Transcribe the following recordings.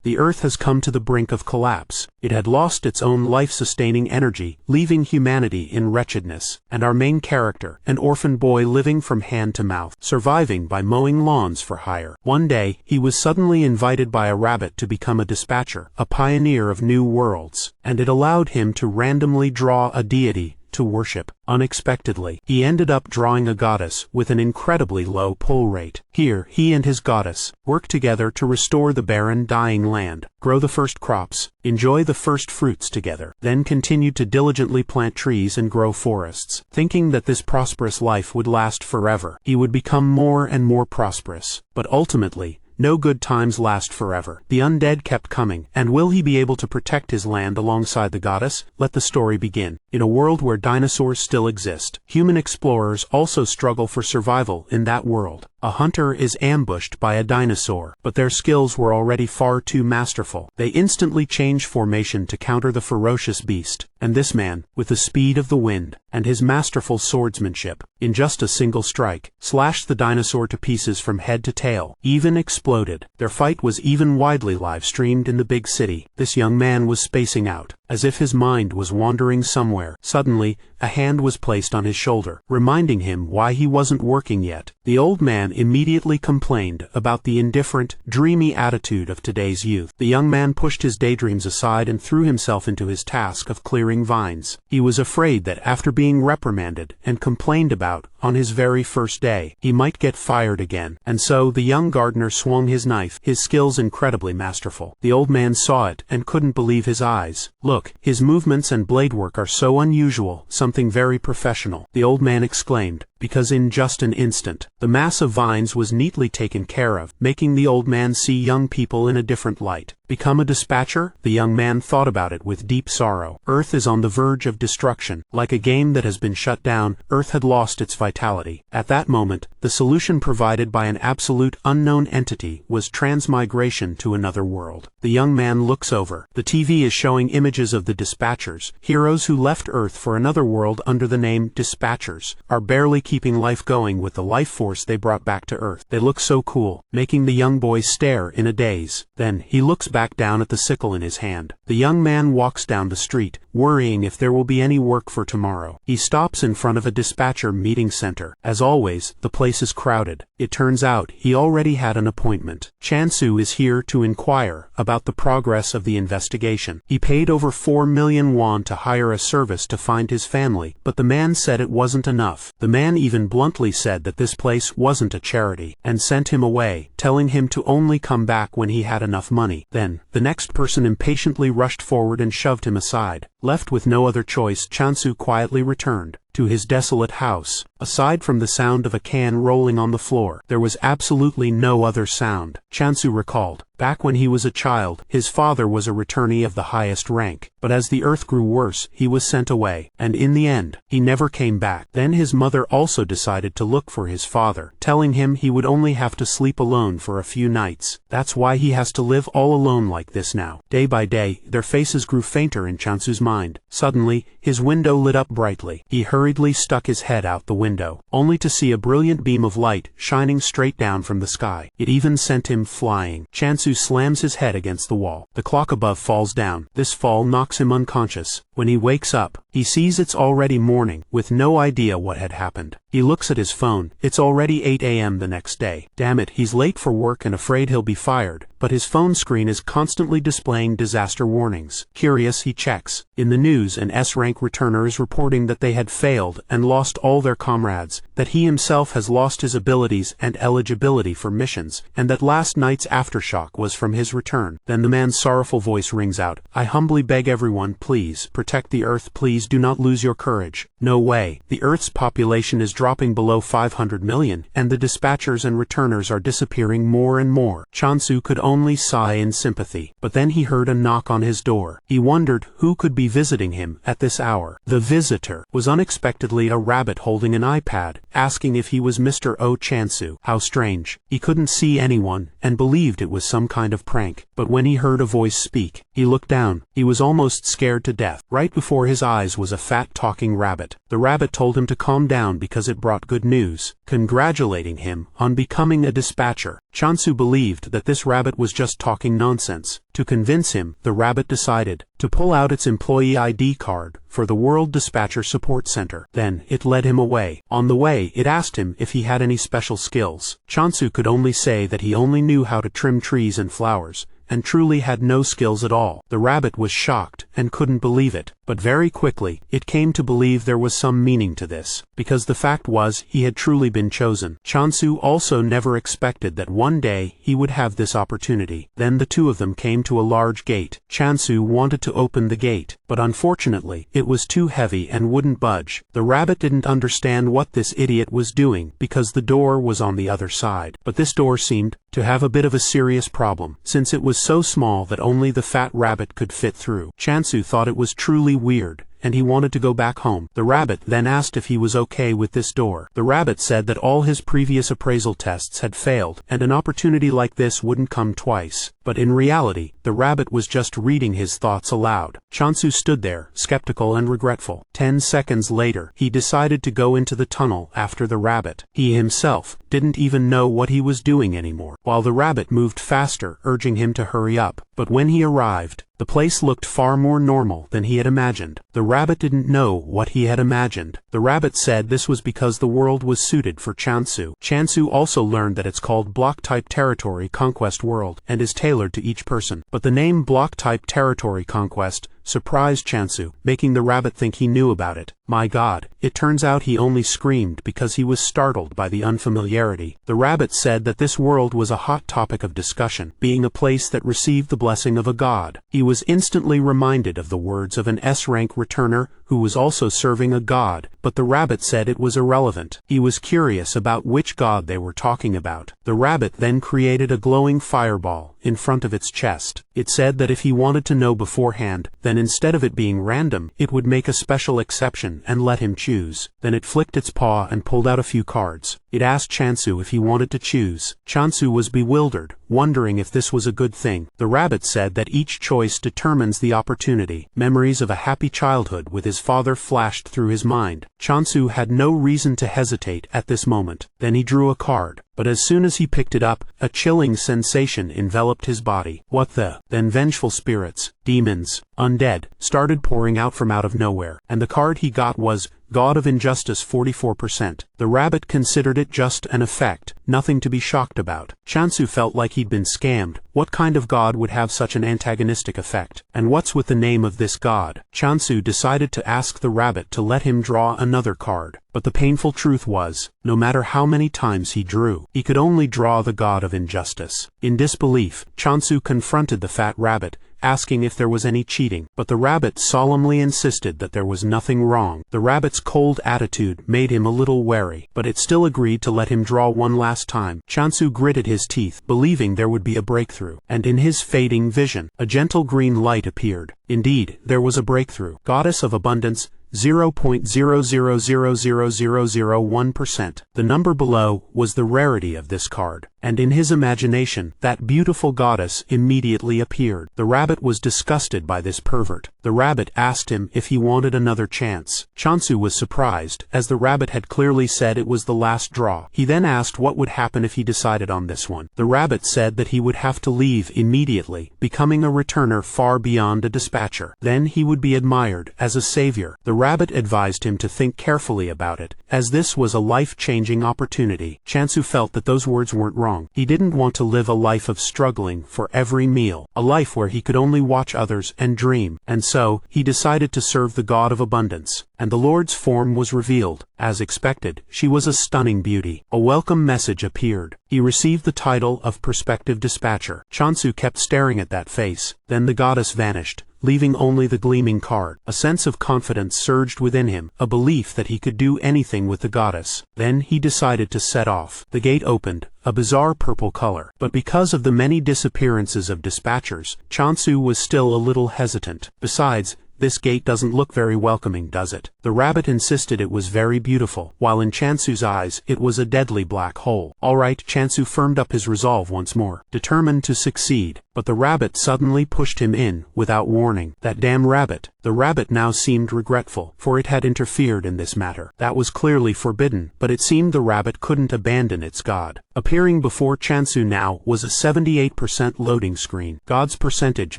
The Earth has come to the brink of collapse. It had lost its own life-sustaining energy, leaving humanity in wretchedness, and our main character, an orphan boy living from hand to mouth, surviving by mowing lawns for hire. One day, he was suddenly invited by a rabbit to become a dispatcher, a pioneer of new worlds, and it allowed him to randomly draw a deity to worship. Unexpectedly, he ended up drawing a goddess with an incredibly low pull rate. Here, he and his goddess work together to restore the barren, dying land, grow the first crops, enjoy the first fruits together, then continue to diligently plant trees and grow forests, thinking that this prosperous life would last forever. He would become more and more prosperous, but ultimately, no good times last forever. The undead kept coming, and will he be able to protect his land alongside the goddess? Let the story begin. In a world where dinosaurs still exist, human explorers also struggle for survival in that world. A hunter is ambushed by a dinosaur, but their skills were already far too masterful. They instantly change formation to counter the ferocious beast, and this man, with the speed of the wind, and his masterful swordsmanship, in just a single strike, slashed the dinosaur to pieces from head to tail, even exploded. Their fight was even widely live-streamed in the big city. This young man was spacing out, as if his mind was wandering somewhere. Suddenly, a hand was placed on his shoulder, reminding him why he wasn't working yet. The old man immediately complained about the indifferent, dreamy attitude of today's youth. The young man pushed his daydreams aside and threw himself into his task of clearing vines. He was afraid that after being reprimanded and complained about on his very first day, he might get fired again. And so the young gardener swung his knife, his skills incredibly masterful. The old man saw it and couldn't believe his eyes. Look, his movements and blade work are so unusual, something very professional, the old man exclaimed, because in just an instant, the mass of vines was neatly taken care of, making the old man see young people in a different light. Become a dispatcher? The young man thought about it with deep sorrow. Earth is on the verge of destruction. Like a game that has been shut down, Earth had lost its vitality. At that moment, the solution provided by an absolute unknown entity was transmigration to another world. The young man looks over. The TV is showing images of the dispatchers, heroes who left Earth for another world under the name dispatchers, are barely keeping life going with the life force they brought back to Earth. They look so cool, making the young boy stare in a daze. Then, he looks back down at the sickle in his hand. The young man walks down the street, worrying if there will be any work for tomorrow. He stops in front of a dispatcher meeting center. As always, the place is crowded. It turns out he already had an appointment. Chansu is here to inquire about the progress of the investigation. He paid over 4 million won to hire a service to find his family, but the man said it wasn't enough. The man even bluntly said that this place wasn't a charity, and sent him away, telling him to only come back when he had enough money. Then, the next person impatiently rushed forward and shoved him aside. Left with no other choice, Chansu quietly returned to his desolate house. Aside from the sound of a can rolling on the floor, there was absolutely no other sound. Chansu recalled, back when he was a child, his father was a returnee of the highest rank, but as the earth grew worse, he was sent away, and in the end, he never came back. Then his mother also decided to look for his father, telling him he would only have to sleep alone for a few nights. That's why he has to live all alone like this now. Day by day, their faces grew fainter in Chansu's mind. Suddenly, his window lit up brightly. He hurriedly stuck his head out the window, only to see a brilliant beam of light shining straight down from the sky. It even sent him flying. Chansu slams his head against the wall. The clock above falls down. This fall knocks him unconscious. When he wakes up, he sees it's already morning, with no idea what had happened. He looks at his phone. It's already 8 a.m. the next day. Damn it, he's late for work and afraid he'll be fired. But his phone screen is constantly displaying disaster warnings. Curious, he checks. In the news, an S-rank returner is reporting that they had failed and lost all their comrades, that he himself has lost his abilities and eligibility for missions, and that last night's aftershock was from his return. Then the man's sorrowful voice rings out, I humbly beg everyone, please, protect the Earth, please do not lose your courage. No way. The Earth's population is dropping below 500 million, and the dispatchers and returners are disappearing more and more. Chansu could only sigh in sympathy. But then he heard a knock on his door. He wondered who could be visiting him at this hour. The visitor was unexpectedly a rabbit holding an iPad, asking if he was Mr. O. Chansu. How strange. He couldn't see anyone, and believed it was some kind of prank. But when he heard a voice speak, he looked down. He was almost scared to death. Right before his eyes prize was a fat talking rabbit. The rabbit told him to calm down because it brought good news, congratulating him on becoming a dispatcher. Chansu believed that this rabbit was just talking nonsense. To convince him, the rabbit decided to pull out its employee ID card for the World Dispatcher Support Center. Then, it led him away. On the way, it asked him if he had any special skills. Chansu could only say that he only knew how to trim trees and flowers, and truly had no skills at all. The rabbit was shocked and couldn't believe it, but very quickly, it came to believe there was some meaning to this, because the fact was he had truly been chosen. Chansu also never expected that one day he would have this opportunity. Then the two of them came to a large gate. Chansu wanted to open the gate, but unfortunately, it was too heavy and wouldn't budge. The rabbit didn't understand what this idiot was doing because the door was on the other side. But this door seemed to have a bit of a serious problem, since it was so small that only the fat rabbit could fit through. Chansu thought it was truly weird, and he wanted to go back home. The rabbit then asked if he was okay with this door. The rabbit said that all his previous appraisal tests had failed, and an opportunity like this wouldn't come twice. But in reality, the rabbit was just reading his thoughts aloud. Chansu stood there, skeptical and regretful. 10 seconds later, he decided to go into the tunnel after the rabbit. He himself didn't even know what he was doing anymore, while the rabbit moved faster, urging him to hurry up. But when he arrived, the place looked far more normal than he had imagined. The rabbit didn't know what he had imagined. The rabbit said this was because the world was suited for Chansu. Chansu also learned that it's called Block-type Territory Conquest World, and is tailored to each person. But the name Block-type Territory Conquest surprised Chansu, making the rabbit think he knew about it. My God, it turns out he only screamed because he was startled by the unfamiliarity. The rabbit said that this world was a hot topic of discussion, being a place that received the blessing of a god. He was instantly reminded of the words of an S-rank returner who was also serving a god, but the rabbit said it was irrelevant. He was curious about which god they were talking about. The rabbit then created a glowing fireball in front of its chest. It said that if he wanted to know beforehand, then instead of it being random, it would make a special exception and let him choose. Then it flicked its paw and pulled out a few cards. It asked Chansu if he wanted to choose. Chansu was bewildered, wondering if this was a good thing. The rabbit said that each choice determines the opportunity. Memories of a happy childhood with his father flashed through his mind. Chansu had no reason to hesitate at this moment. Then he drew a card. But as soon as he picked it up, a chilling sensation enveloped his body. What the? Then vengeful spirits, demons, undead, started pouring out from out of nowhere, and the card he got was God of Injustice 44%. The rabbit considered it just an effect, nothing to be shocked about. Chansu felt like he'd been scammed. What kind of god would have such an antagonistic effect? And what's with the name of this god? Chansu decided to ask the rabbit to let him draw another card. But the painful truth was, no matter how many times he drew, he could only draw the god of injustice. In disbelief, Chansu confronted the fat rabbit, asking if there was any cheating, but the rabbit solemnly insisted that there was nothing wrong. The rabbit's cold attitude made him a little wary, but it still agreed to let him draw one last time. Chansu gritted his teeth, believing there would be a breakthrough, and in his fading vision, a gentle green light appeared. Indeed, there was a breakthrough. Goddess of Abundance, 0.0000001%. The number below was the rarity of this card, and in his imagination, that beautiful goddess immediately appeared. The rabbit was disgusted by this pervert. The rabbit asked him if he wanted another chance. Chansu was surprised, as the rabbit had clearly said it was the last draw. He then asked what would happen if he decided on this one. The rabbit said that he would have to leave immediately, becoming a returner far beyond a dispatcher. Then he would be admired as a savior. The rabbit advised him to think carefully about it, as this was a life-changing opportunity. Chansu felt that those words weren't wrong. He didn't want to live a life of struggling for every meal, a life where he could only watch others and dream, and so, he decided to serve the God of Abundance. And the Lord's form was revealed. As expected, she was a stunning beauty. A welcome message appeared. He received the title of Prospective Dispatcher. Chansu kept staring at that face. Then the goddess vanished, leaving only the gleaming card. A sense of confidence surged within him, a belief that he could do anything with the goddess. Then he decided to set off. The gate opened, a bizarre purple color. But because of the many disappearances of dispatchers, Chansu was still a little hesitant. Besides, this gate doesn't look very welcoming, does it? The rabbit insisted it was very beautiful, while in Chansu's eyes, it was a deadly black hole. All right, Chansu firmed up his resolve once more, determined to succeed. but the rabbit suddenly pushed him in, without warning. That damn rabbit. The rabbit now seemed regretful, for it had interfered in this matter. That was clearly forbidden, but it seemed the rabbit couldn't abandon its god. Appearing before Chansu now was a 78% loading screen. God's percentage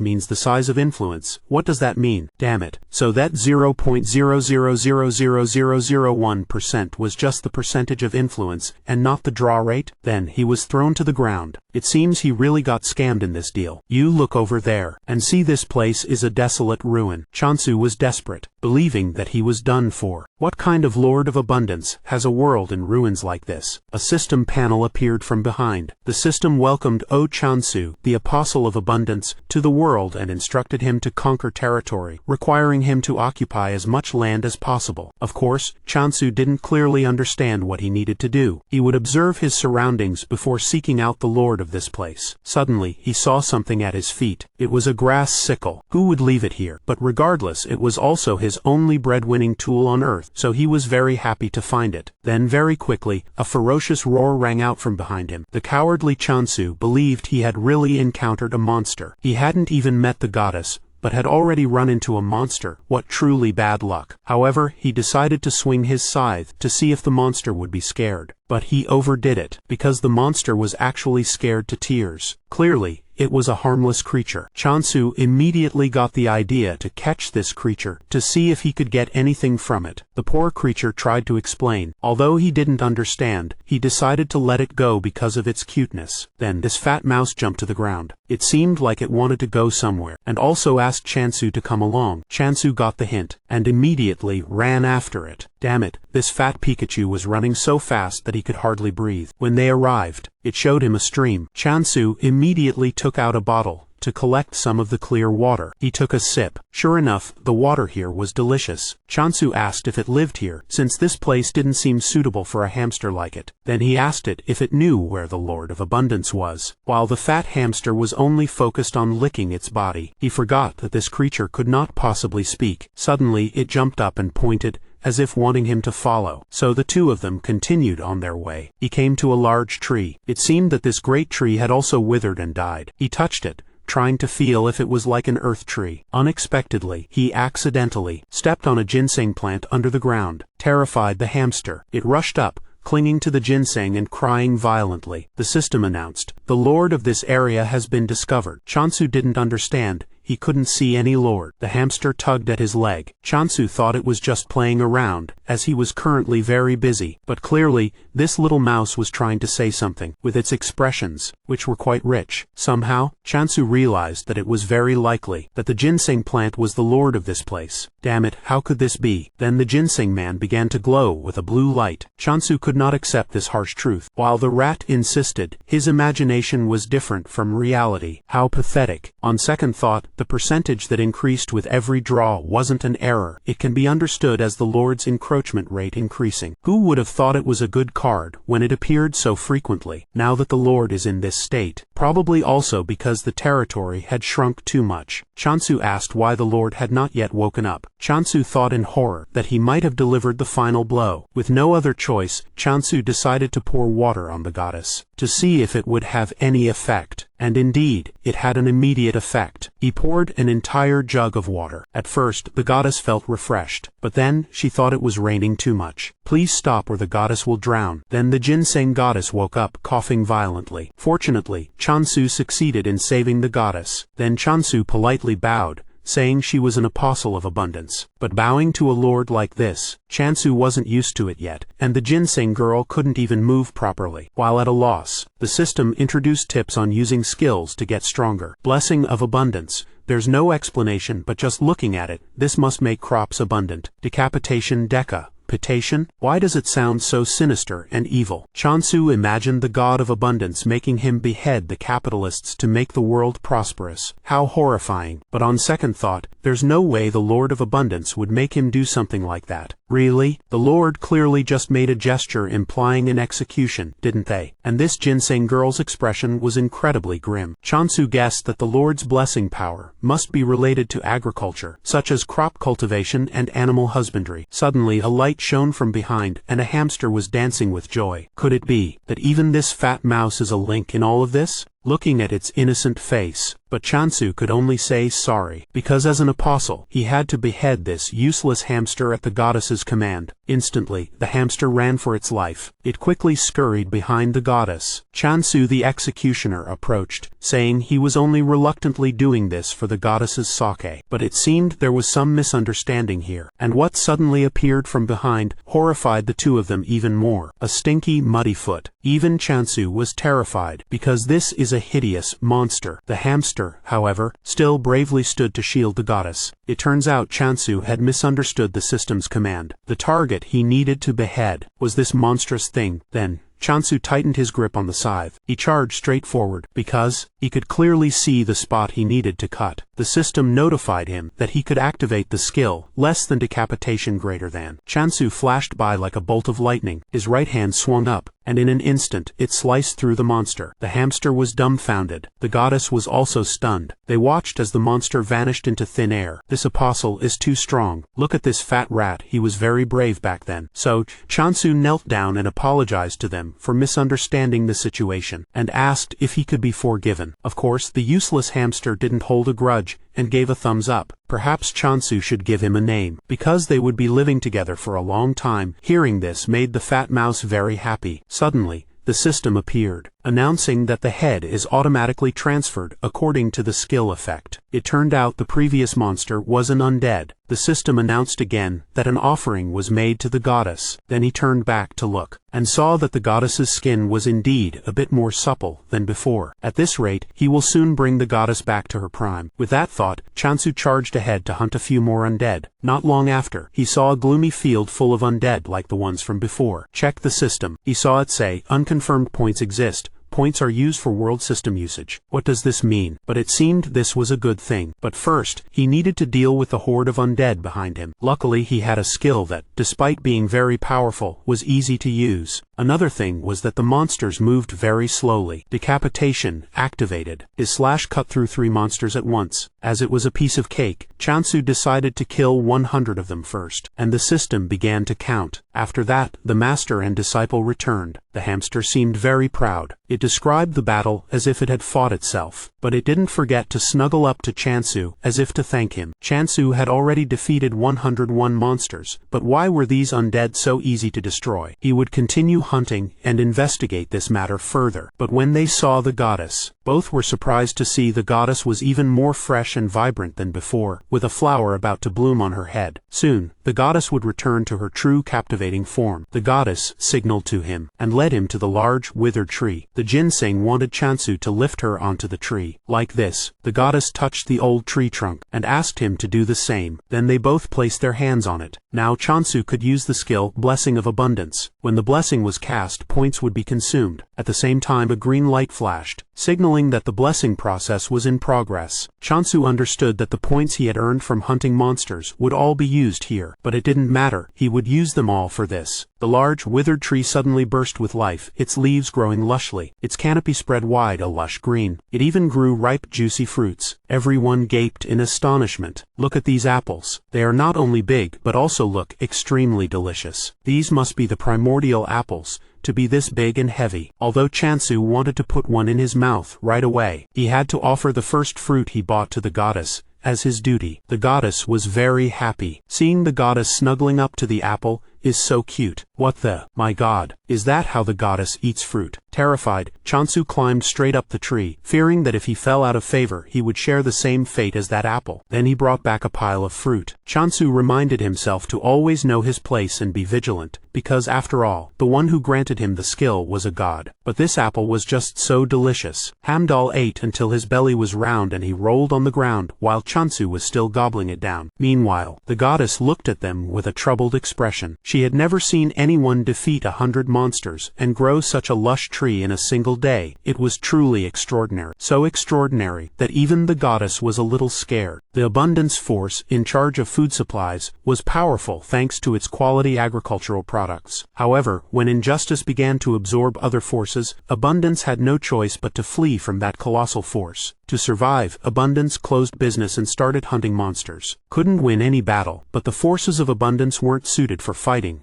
means the size of influence. What does that mean? Damn it. So that 0.0000001% was just the percentage of influence, and not the draw rate? Then he was thrown to the ground. It seems he really got scammed in this deal. You look over there, and see this place is a desolate ruin. Chansu was desperate, believing that he was done for. What kind of Lord of Abundance has a world in ruins like this? A system panel appeared from behind. The system welcomed O Chansu, the Apostle of Abundance, to the world and instructed him to conquer territory, requiring him to occupy as much land as possible. Of course, Chansu didn't clearly understand what he needed to do. He would observe his surroundings before seeking out the Lord of this place. Suddenly, he saw something at his feet. It was a grass sickle. Who would leave it here? But regardless, it was also his only bread-winning tool on earth, so he was very happy to find it. Then very quickly, a ferocious roar rang out from behind him. The cowardly Chansu believed he had really encountered a monster. He hadn't even met the goddess, but had already run into a monster. What truly bad luck. However, he decided to swing his scythe to see if the monster would be scared. But he overdid it, because the monster was actually scared to tears. Clearly, it was a harmless creature. Chansu immediately got the idea to catch this creature, to see if he could get anything from it. The poor creature tried to explain. Although he didn't understand, he decided to let it go because of its cuteness. Then this fat mouse jumped to the ground. It seemed like it wanted to go somewhere, and also asked Chansu to come along. Chansu got the hint, and immediately ran after it. Damn it, this fat Pikachu was running so fast that he could hardly breathe. When they arrived, it showed him a stream. Chansu immediately took out a bottle to collect some of the clear water. He took a sip. Sure enough, the water here was delicious. Chansu asked if it lived here, since this place didn't seem suitable for a hamster like it. Then he asked it if it knew where the Lord of Abundance was. While the fat hamster was only focused on licking its body, he forgot that this creature could not possibly speak. Suddenly, it jumped up and pointed, as if wanting him to follow. So the two of them continued on their way. He came to a large tree. It seemed that this great tree had also withered and died. He touched it, trying to feel if it was like an earth tree. Unexpectedly, he accidentally stepped on a ginseng plant under the ground. Terrified the hamster, it rushed up, clinging to the ginseng and crying violently. The system announced, "The Lord of this area has been discovered." Chansu didn't understand. He couldn't see any lord. The hamster tugged at his leg. Chansu thought it was just playing around, as he was currently very busy. But clearly, this little mouse was trying to say something, with its expressions, which were quite rich. Somehow, Chansu realized that it was very likely that the ginseng plant was the lord of this place. Damn it, how could this be? Then the ginseng man began to glow with a blue light. Chansu could not accept this harsh truth. While the rat insisted, his imagination was different from reality. How pathetic. On second thought, the percentage that increased with every draw wasn't an error. It can be understood as the Lord's encroachment rate increasing. Who would have thought it was a good card when it appeared so frequently, now that the Lord is in this state? Probably also because the territory had shrunk too much. Chansu asked why the Lord had not yet woken up. Chansu thought in horror that he might have delivered the final blow. With no other choice, Chansu decided to pour water on the goddess, to see if it would have any effect. And indeed, it had an immediate effect. He poured an entire jug of water. At first, the goddess felt refreshed, but then she thought it was raining too much. "Please stop or the goddess will drown." Then the ginseng goddess woke up, coughing violently. Fortunately, Chansu succeeded in saving the goddess. Then Chansu politely bowed, saying she was an apostle of abundance. But bowing to a lord like this, Chansu wasn't used to it yet, and the ginseng girl couldn't even move properly. While at a loss, the system introduced tips on using skills to get stronger. Blessing of abundance. There's no explanation, but just looking at it, this must make crops abundant. Decapitation deca. Pitation? Why does it sound so sinister and evil? Chansu imagined the god of abundance making him behead the capitalists to make the world prosperous. How horrifying. But on second thought, there's no way the Lord of Abundance would make him do something like that. Really? The Lord clearly just made a gesture implying an execution, didn't they? And this ginseng girl's expression was incredibly grim. Chansu guessed that the Lord's blessing power must be related to agriculture, such as crop cultivation and animal husbandry. Suddenly a light shone from behind, and a hamster was dancing with joy. Could it be that even this fat mouse is a link in all of this? Looking at its innocent face, but Chansu could only say sorry, because as an apostle, he had to behead this useless hamster at the goddess's command. Instantly, the hamster ran for its life. It quickly scurried behind the goddess. Chansu the executioner approached, saying he was only reluctantly doing this for the goddess's sake. But it seemed there was some misunderstanding here, and what suddenly appeared from behind horrified the two of them even more. A stinky, muddy foot. Even Chansu was terrified, because this is a hideous monster. The hamster, however, still bravely stood to shield the goddess. It turns out Chansu had misunderstood the system's command. The target he needed to behead was this monstrous thing. Then, Chansu tightened his grip on the scythe. He charged straight forward, because he could clearly see the spot he needed to cut. The system notified him that he could activate the skill less than decapitation greater than. Chansu flashed by like a bolt of lightning. His right hand swung up, and in an instant it sliced through the monster. The hamster was dumbfounded. The goddess was also stunned. They watched as the monster vanished into thin air. This apostle is too strong. Look at this fat rat. He was very brave back then. So, Chansu knelt down and apologized to them for misunderstanding the situation, and asked if he could be forgiven. Of course, the useless hamster didn't hold a grudge, and gave a thumbs up. Perhaps Chansu should give him a name, because they would be living together for a long time. Hearing this made the fat mouse very happy. Suddenly, the system appeared, announcing that the head is automatically transferred according to the skill effect. It turned out the previous monster was an undead. The system announced again that an offering was made to the goddess. Then he turned back to look, and saw that the goddess's skin was indeed a bit more supple than before. At this rate, he will soon bring the goddess back to her prime. With that thought, Chansu charged ahead to hunt a few more undead. Not long after, he saw a gloomy field full of undead like the ones from before. Check the system. He saw it say, "Unconfirmed points exist. Points are used for world system usage." What does this mean? But it seemed this was a good thing. But first, he needed to deal with the horde of undead behind him. Luckily, he had a skill that, despite being very powerful, was easy to use. Another thing was that the monsters moved very slowly. Decapitation activated. His slash cut through 3 monsters at once. As it was a piece of cake, Chansu decided to kill 100 of them first, and the system began to count. After that, the master and disciple returned. The hamster seemed very proud. It described the battle as if it had fought itself, but it didn't forget to snuggle up to Chansu as if to thank him. Chansu had already defeated 101 monsters, but why were these undead so easy to destroy? He would continue hunting and investigate this matter further. But when they saw the goddess, both were surprised to see the goddess was even more fresh and vibrant than before, with a flower about to bloom on her head. Soon, the goddess would return to her true captivating form. The goddess signaled to him, and led him to the large, withered tree. The ginseng wanted Chansu to lift her onto the tree. Like this, the goddess touched the old tree trunk, and asked him to do the same. Then they both placed their hands on it. Now Chansu could use the skill, Blessing of Abundance. When the blessing was cast, points would be consumed. At the same time, a green light flashed, signaling that the blessing process was in progress. Chansu understood that the points he had earned from hunting monsters would all be used here, but it didn't matter. He would use them all for this. The large, withered tree suddenly burst with life, its leaves growing lushly. Its canopy spread wide, a lush green. It even grew ripe, juicy fruits. Everyone gaped in astonishment. Look at these apples. They are not only big, but also look extremely delicious. These must be the primordial apples, to be this big and heavy. Although Chansu wanted to put one in his mouth right away, he had to offer the first fruit he bought to the goddess as his duty. The goddess was very happy. Seeing the goddess snuggling up to the apple is so cute. What the, my god, is that how the goddess eats fruit? Terrified, Chansu climbed straight up the tree, fearing that if he fell out of favor he would share the same fate as that apple. Then he brought back a pile of fruit. Chansu reminded himself to always know his place and be vigilant, because after all, the one who granted him the skill was a god. But this apple was just so delicious. Hamdal ate until his belly was round and he rolled on the ground while Chansu was still gobbling it down. Meanwhile, the goddess looked at them with a troubled expression. She had never seen anyone defeat 100 monsters and grow such a lush tree in a single day. It was truly extraordinary. So extraordinary that even the goddess was a little scared. The abundance force, in charge of food supplies, was powerful thanks to its quality agricultural products. However, when injustice began to absorb other forces, abundance had no choice but to flee from that colossal force. To survive, Abundance closed business and started hunting monsters. Couldn't win any battle, but the forces of Abundance weren't suited for fighting fighting.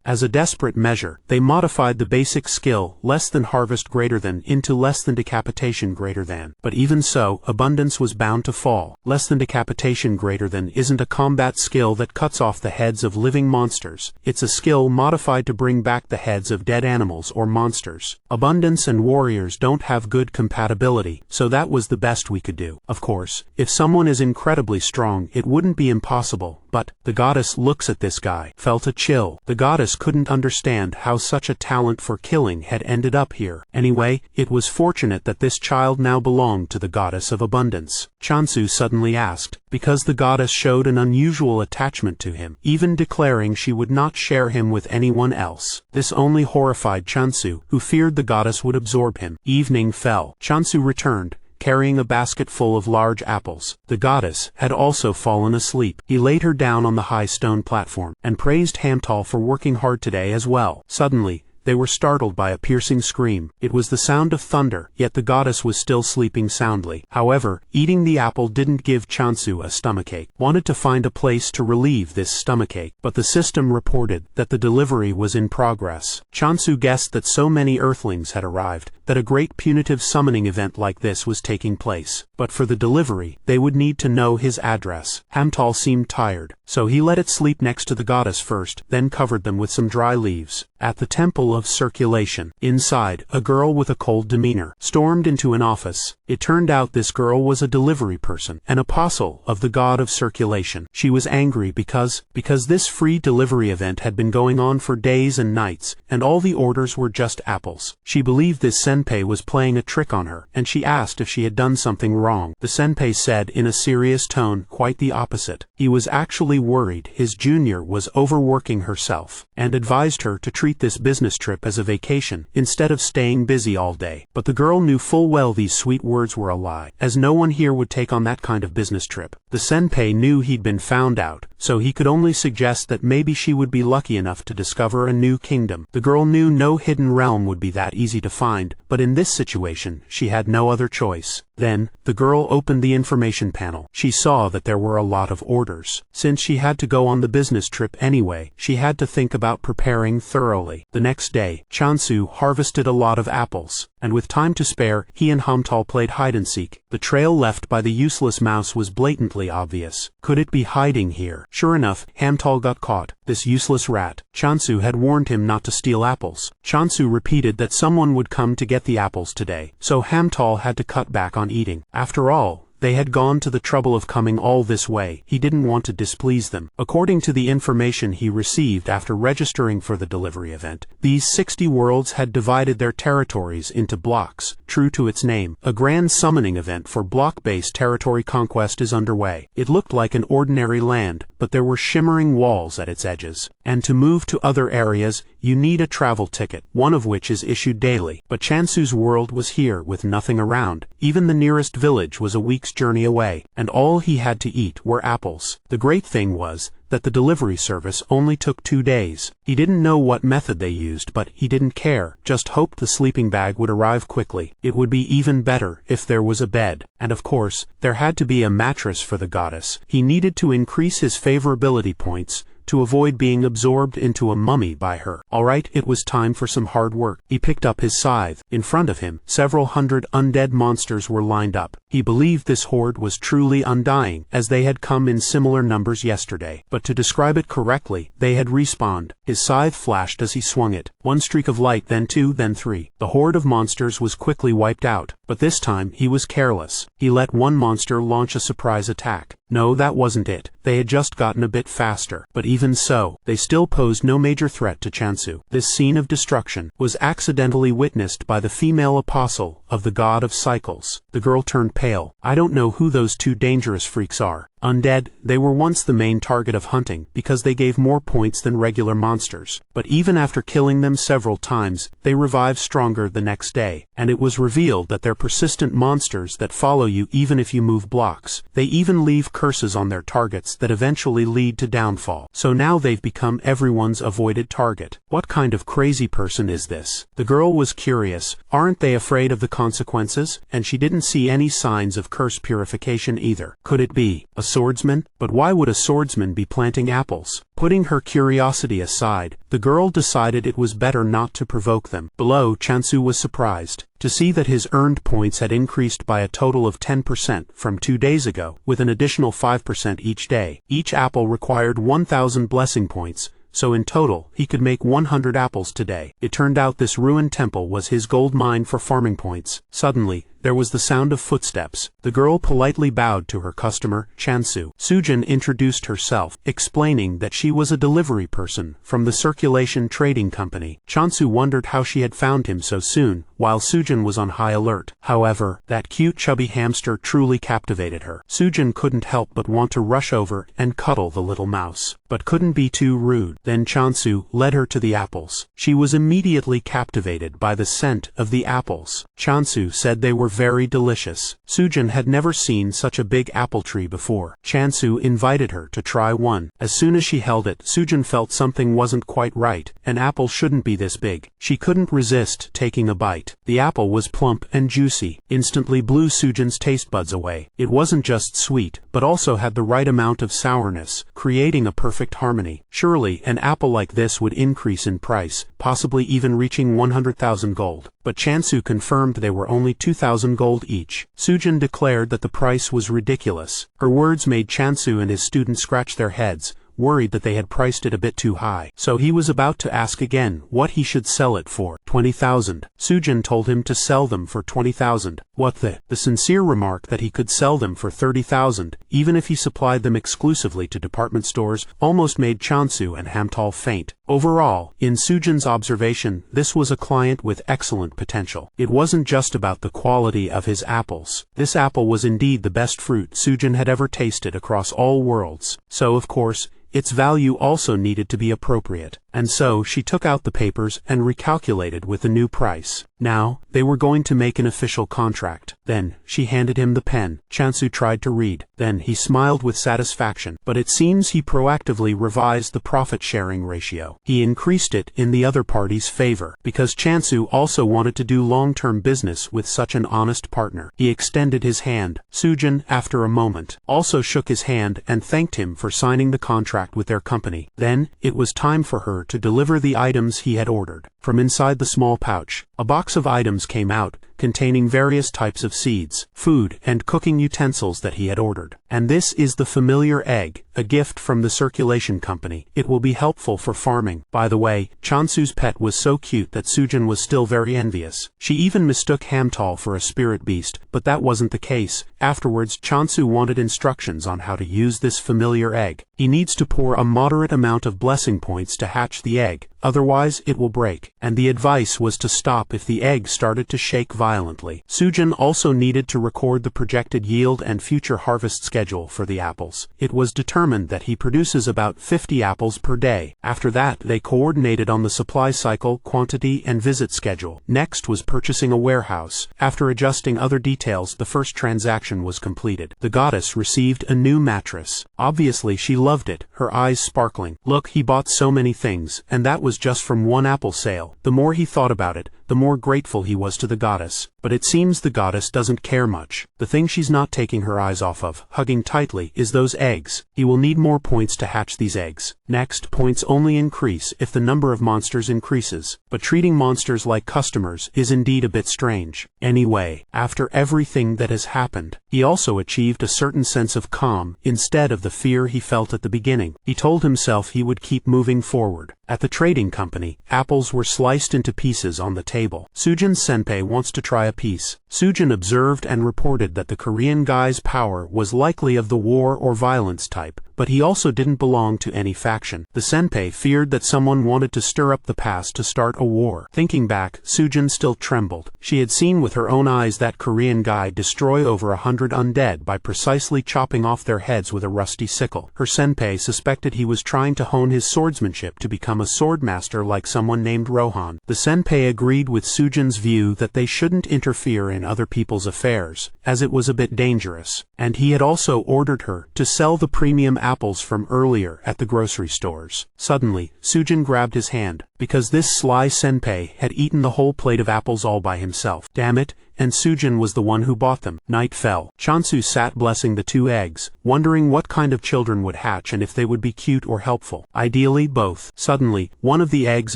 As a desperate measure, they modified the basic skill, less than harvest greater than, into less than decapitation greater than. But even so, abundance was bound to fall. Less than decapitation greater than isn't a combat skill that cuts off the heads of living monsters. It's a skill modified to bring back the heads of dead animals or monsters. Abundance and warriors don't have good compatibility, so that was the best we could do. Of course, if someone is incredibly strong, it wouldn't be impossible, but the goddess looks at this guy, felt a chill. The goddess couldn't understand how such a talent for killing had ended up here. Anyway, it was fortunate that this child now belonged to the goddess of abundance. Chansu suddenly asked, because the goddess showed an unusual attachment to him, even declaring she would not share him with anyone else. This only horrified Chansu, who feared the goddess would absorb him. Evening fell. Chansu returned, carrying a basket full of large apples. The goddess had also fallen asleep. He laid her down on the high stone platform, and praised Hamtal for working hard today as well. Suddenly, they were startled by a piercing scream. It was the sound of thunder, yet the goddess was still sleeping soundly. However, eating the apple didn't give Chansu a stomachache. Wanted to find a place to relieve this stomachache, but the system reported that the delivery was in progress. Chansu guessed that so many earthlings had arrived, that a great punitive summoning event like this was taking place. But for the delivery, they would need to know his address. Hamtal seemed tired, so he let it sleep next to the goddess first, then covered them with some dry leaves. At the Temple of Circulation, inside, a girl with a cold demeanor stormed into an office. It turned out this girl was a delivery person, an apostle of the god of circulation. She was angry because this free delivery event had been going on for days and nights, and all the orders were just apples. She believed this senpai was playing a trick on her, and she asked if she had done something wrong. The senpai said in a serious tone quite the opposite. He was actually worried his junior was overworking herself, and advised her to treat this business trip as a vacation, instead of staying busy all day. But the girl knew full well these sweet words were a lie, as no one here would take on that kind of business trip. The senpai knew he'd been found out, so he could only suggest that maybe she would be lucky enough to discover a new kingdom. The girl knew no hidden realm would be that easy to find, but in this situation, she had no other choice. Then, the girl opened the information panel. She saw that there were a lot of orders. Since she had to go on the business trip anyway, she had to think about preparing thoroughly. The next day, Chansu harvested a lot of apples, and with time to spare, he and Hamtal played hide-and-seek. The trail left by the useless mouse was blatantly obvious. Could it be hiding here? Sure enough, Hamtal got caught. This useless rat. Chansu had warned him not to steal apples. Chansu repeated that someone would come to get the apples today, so Hamtal had to cut back on eating. After all, they had gone to the trouble of coming all this way. He didn't want to displease them. According to the information he received after registering for the delivery event, these 60 worlds had divided their territories into blocks. True to its name, a grand summoning event for block-based territory conquest is underway. It looked like an ordinary land, but there were shimmering walls at its edges. And to move to other areas, you need a travel ticket, one of which is issued daily. But Chansu's world was here with nothing around. Even the nearest village was a week's journey away, and all he had to eat were apples. The great thing was that the delivery service only took 2 days. He didn't know what method they used, but he didn't care, just hoped the sleeping bag would arrive quickly. It would be even better if there was a bed. And of course, there had to be a mattress for the goddess. He needed to increase his favorability points to avoid being absorbed into a mummy by her. Alright, it was time for some hard work. He picked up his scythe. In front of him, several hundred undead monsters were lined up. He believed this horde was truly undying, as they had come in similar numbers yesterday. But to describe it correctly, they had respawned. His scythe flashed as he swung it. One streak of light, then 2, then 3. The horde of monsters was quickly wiped out. But this time, he was careless. He let one monster launch a surprise attack. No, that wasn't it. They had just gotten a bit faster. But even so, they still posed no major threat to Chansu. This scene of destruction was accidentally witnessed by the female apostle of the god of cycles. The girl turned pale. I don't know who those 2 dangerous freaks are. Undead, they were once the main target of hunting because they gave more points than regular monsters. But even after killing them several times, they revived stronger the next day. And it was revealed that they're persistent monsters that follow you even if you move blocks. They even leave curses on their targets that eventually lead to downfall. So now they've become everyone's avoided target. What kind of crazy person is this? The girl was curious. Aren't they afraid of the consequences, and she didn't see any signs of curse purification either. Could it be a swordsman? But why would a swordsman be planting apples? Putting her curiosity aside, the girl decided it was better not to provoke them. Below, Chansu was surprised to see that his earned points had increased by a total of 10% from 2 days ago, with an additional 5% each day. Each apple required 1,000 blessing points, so in total, he could make 100 apples today. It turned out this ruined temple was his gold mine for farming points. Suddenly, there was the sound of footsteps. The girl politely bowed to her customer, Chansu. Sujin introduced herself, explaining that she was a delivery person from the Circulation Trading Company. Chansu wondered how she had found him so soon, while Sujin was on high alert. However, that cute chubby hamster truly captivated her. Sujin couldn't help but want to rush over and cuddle the little mouse, but couldn't be too rude. Then Chansu led her to the apples. She was immediately captivated by the scent of the apples. Chansu said they were very delicious. Sujin had never seen such a big apple tree before. Chansu invited her to try one. As soon as she held it, Sujin felt something wasn't quite right. An apple shouldn't be this big. She couldn't resist taking a bite. The apple was plump and juicy, instantly blew Sujin's taste buds away. It wasn't just sweet, but also had the right amount of sourness, creating a perfect harmony. Surely, an apple like this would increase in price, possibly even reaching 100,000 gold. But Chansu confirmed they were only 2,000 gold each. Sujin declared that the price was ridiculous. Her words made Chansu and his student scratch their heads, worried that they had priced it a bit too high. So he was about to ask again what he should sell it for. 20,000. Sujin told him to sell them for 20,000. What the? The sincere remark that he could sell them for 30,000, even if he supplied them exclusively to department stores, almost made Chansu and Hamtal faint. Overall, in Sujin's observation, this was a client with excellent potential. It wasn't just about the quality of his apples. This apple was indeed the best fruit Sujin had ever tasted across all worlds. So, of course, its value also needed to be appropriate. And so she took out the papers and recalculated with the new price. Now, they were going to make an official contract. Then, she handed him the pen. Chansu tried to read. Then he smiled with satisfaction. But it seems he proactively revised the profit-sharing ratio. He increased it in the other party's favor, because Chansu also wanted to do long-term business with such an honest partner. He extended his hand. Sujin, after a moment, also shook his hand and thanked him for signing the contract with their company. Then, it was time for her to deliver the items he had ordered. From inside the small pouch, a box of items came out, containing various types of seeds, food, and cooking utensils that he had ordered. And this is the familiar egg, a gift from the Circulation Company. It will be helpful for farming. By the way, Chansu's pet was so cute that Sujin was still very envious. She even mistook Hamtal for a spirit beast, but that wasn't the case. Afterwards, Chansu wanted instructions on how to use this familiar egg. He needs to pour a moderate amount of blessing points to hatch the egg, otherwise it will break. And the advice was to stop if the egg started to shake violently. Sujin also needed to record the projected yield and future harvest schedule for the apples. It was determined that he produces about 50 apples per day. After that, they coordinated on the supply cycle, quantity, and visit schedule. Next was purchasing a warehouse. After adjusting other details, the first transaction was completed. The goddess received a new mattress. Obviously, she loved it, her eyes sparkling. Look, he bought so many things, and that was just from one apple sale. The more he thought about it, the more grateful he was to the goddess. But it seems the goddess doesn't care much. The thing she's not taking her eyes off of, hugging tightly, is those eggs. He will need more points to hatch these eggs. Next, points only increase if the number of monsters increases. But treating monsters like customers is indeed a bit strange. Anyway, after everything that has happened, he also achieved a certain sense of calm instead of the fear he felt at the beginning. He told himself he would keep moving forward. At the trading company, apples were sliced into pieces on the table. Sujin's senpai wants to try a piece. Sujin observed and reported that the Korean guy's power was likely of the war or violence type, but he also didn't belong to any faction. The senpai feared that someone wanted to stir up the past to start a war. Thinking back, Sujin still trembled. She had seen with her own eyes that Korean guy destroy over 100 undead by precisely chopping off their heads with a rusty sickle. Her senpai suspected he was trying to hone his swordsmanship to become a swordmaster like someone named Rohan. The senpai agreed with Sujin's view that they shouldn't interfere in other people's affairs, as it was a bit dangerous. And he had also ordered her to sell the premium apples from earlier at the grocery stores. Suddenly, Sujin grabbed his hand. because this sly senpai had eaten the whole plate of apples all by himself. Damn it, and Sujin was the one who bought them. Night fell. Chansu sat blessing the 2 eggs, wondering what kind of children would hatch and if they would be cute or helpful. Ideally both. Suddenly, one of the eggs